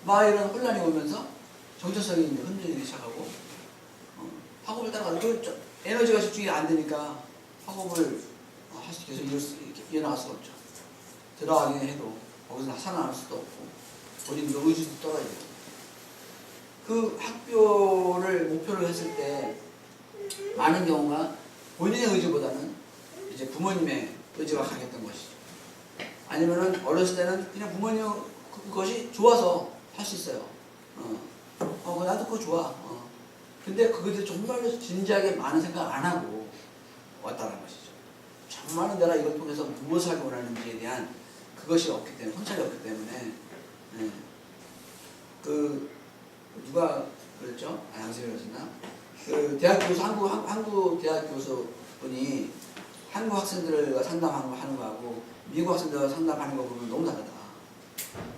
Speaker 1: 막 이런 혼란이 오면서 정체성이 이제 흔들리기 시작하고 학업을 따라가도 에너지가 집중이 안 되니까 학업을 할 수 계속 이어나갈 수가 없죠. 들어가긴 해도 거기서 살아남을 수도 없고 본인도 의지도 떨어지고 그 학교를 목표로 했을 때 많은 경우가 본인의 의지보다는 이제 부모님의 의지가 강했던 것이죠. 아니면은 어렸을 때는 그냥 부모님 그것이 좋아서 할 수 있어요. 나도 그거 좋아. 근데 그것에 정말로 진지하게 많은 생각 안 하고 왔다는 것이죠. 정말로 내가 이걸 통해서 무엇을 하기 원하는지에 대한 그것이 없기 때문에, 성찰이 없기 때문에, 누가 그랬죠? 양세형 그랬나? 그 대학 교수, 한국 대학 교수분이 한국 학생들과 상담하는 거하고 미국 학생들과 상담하는 거 보면 너무 다르다.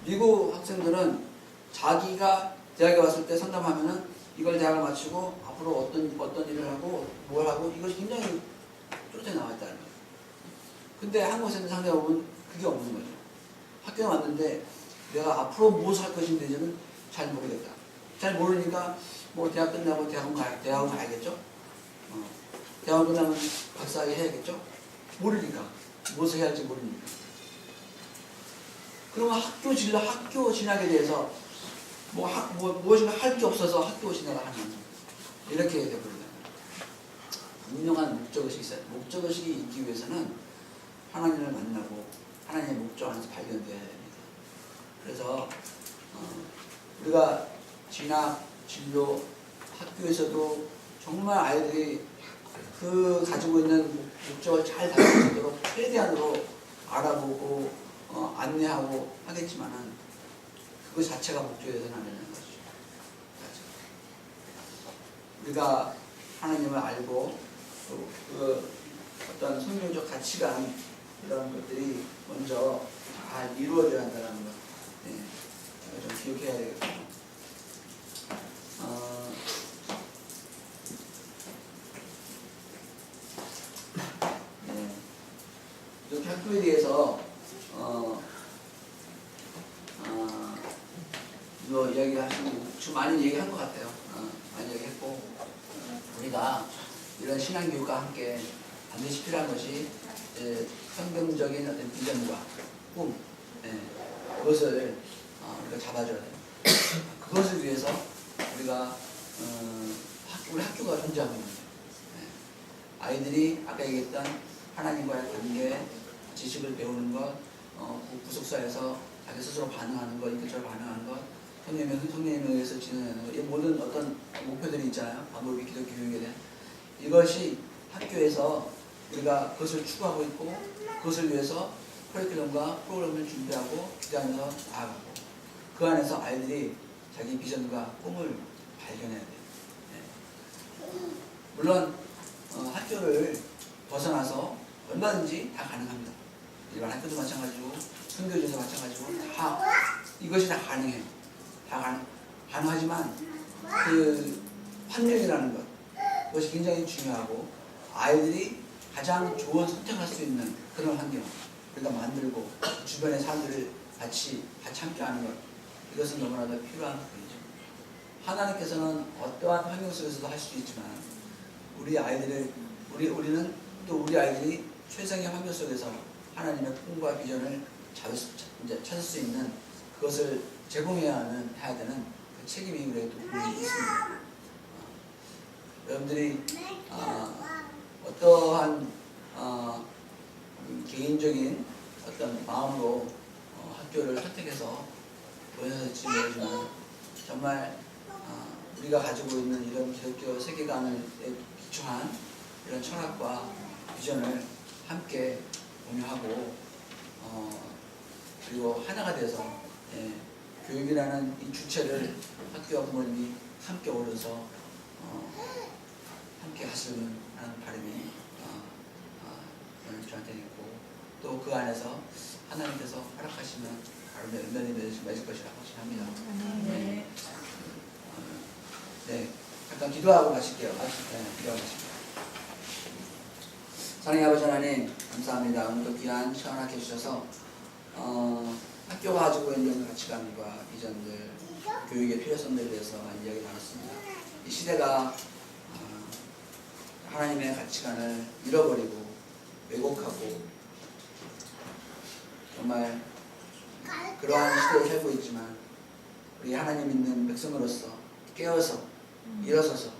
Speaker 1: 미국 학생들은 자기가 대학에 왔을 때 상담하면은 이걸 대학을 마치고 앞으로 어떤 일을 하고 뭘 하고 이것이 굉장히 뚜렷하게 나와 있다는 거예요. 근데 한국 학생들 상대해보면 그게 없는 거죠. 학교에 왔는데 내가 앞으로 무엇을 할 것인지는 잘 모르겠다. 잘 모르니까 뭐 대학 끝나고 대학원 가야겠죠? 대학원 끝나면 박사학위 해야겠죠? 모르니까. 무엇을 해야 할지 모르니까. 그러면 학교 진학에 대해서 무엇인가 할 게 없어서 학교 진학을 하는 이렇게 되버린다. 분명한 목적의식이 있어요. 목적의식이 있기 위해서는 하나님을 만나고 하나님의 목적 안에서 발견되어야 됩니다. 그래서 우리가 진학, 진로, 학교에서도 정말 아이들이 그 가지고 있는 목적을 잘 다룰 수 있도록 최대한으로 알아보고 안내하고 하겠지만은 그 자체가 목적이어서는 안 되는 것이죠. 우리가 하나님을 알고 또 그 어떤 성경적 가치관 이런 것들이 먼저 잘 이루어져야 한다는 것, 좀 기억해야 되겠고. 이렇게 학교에 대해서 뭐 이야기하시고 좀 많이 얘기한 것 같아요. 많이 얘기했고 우리가 이런 신앙교육과 함께 반드시 필요한 것이 성경적인 어떤 비전과 꿈, 그것을 우리가 잡아줘야 돼요. 그것을 위해서 우리가 우리 학교가 존재하고 있는 거예요. 아이들이 아까 얘기했던 하나님과의 관계, 지식을 배우는 것, 구속사에서 자기 스스로 반응하는 것, 인격적으로 반응하는 것, 성령에 의해서 진행하는 것, 이 모든 어떤 목표들이 있잖아요. 방법이 기독교 교육에 대한. 이것이 학교에서 우리가 그것을 추구하고 있고 그것을 위해서 커리큘럼과 프로그램을 준비하고 기대하면서 나아가고 그 안에서 아이들이 자기 비전과 꿈을 발견해야 돼요. 물론 학교를 벗어나서 얼마든지 다 가능합니다. 일반 학교도 마찬가지고 선교지도 마찬가지고 다 이것이 다 가능해요. 다 가능하지만 그 환경이라는 것 그것이 굉장히 중요하고 아이들이 가장 좋은 선택할 수 있는 그런 환경 우리가 만들고 주변의 사람들을 같이 함께하는 것 이것은 너무나도 필요한 부분이죠. 하나님께서는 어떠한 환경 속에서도 할 수 있지만 우리는 또 우리 아이들이 최상의 환경 속에서 하나님의 꿈과 비전을 찾을 수 있는 그것을 제공해야 되는 그 책임이 우리에게 있습니다. 여러분들이 어떠한 개인적인 어떤 마음으로 학교를 선택해서 보내실지 모르지만 정말 우리가 가지고 있는 이런 기독교 세계관에 기초한 이런 철학과 비전을 함께 공유하고 그리고 하나가 돼서 교육이라는 이 주체를 학교와 부모님이 함께 어우러서 함께 하시는 바람이 저한테 있고 또 그 안에서 하나님께서 허락하시면 바로 열매를 맺을 것이라고 확신합니다.
Speaker 3: 네.
Speaker 1: 네, 잠깐 기도하고 마실게요. 기도하고 마실게요. 사랑의 아버지 하나님 감사합니다. 오늘도 귀한 시간 하게 해주셔서 학교가 가지고 있는 가치관과 비전들, 교육의 필요성들에 대해서 많이 이야기 나눴습니다. 이 시대가 하나님의 가치관을 잃어버리고 왜곡하고 정말 그러한 시대에 살고 있지만 우리 하나님 믿는 백성으로서 깨어서 일어서서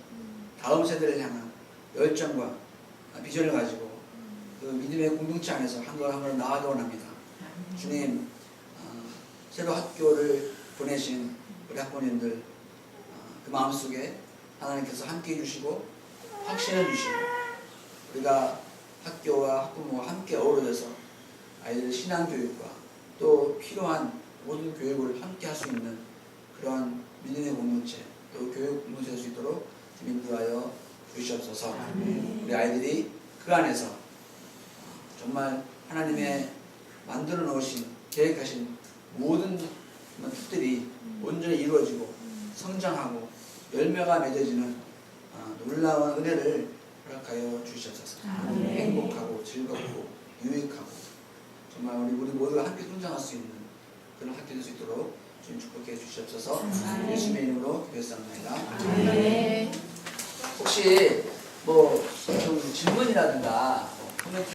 Speaker 1: 다음 세대를 향한 열정과 비전을 가지고 그 믿음의 공동체 안에서 한 걸 한 걸 나아가기 원합니다. 주님, 새로 학교를 보내신 우리 학부모님들 그 마음속에 하나님께서 함께 해주시고 확신을 주시고 우리가 학교와 학부모와 함께 어우러져서 아이들의 신앙교육과 또 필요한 모든 교육을 함께 할 수 있는 그러한 믿음의 공동체 또 교육 공동체 될 수 있도록 인도하여 주시옵소서. 우리 아이들이 그 안에서 정말 하나님의 만들어 놓으신 계획하신 모든 뜻들이 온전히 이루어지고 성장하고 열매가 맺어지는 놀라운 은혜를 허락하여 주시옵소서. 행복하고 즐겁고 유익하고 정말 우리 모두가 함께 성장할 수 있는 그런 학교 될 수 있도록 주님 축복해 주시옵소서. 예수님의 이름으로 기도했습니다. 혹시 뭐 좀 질문이라든가 코멘트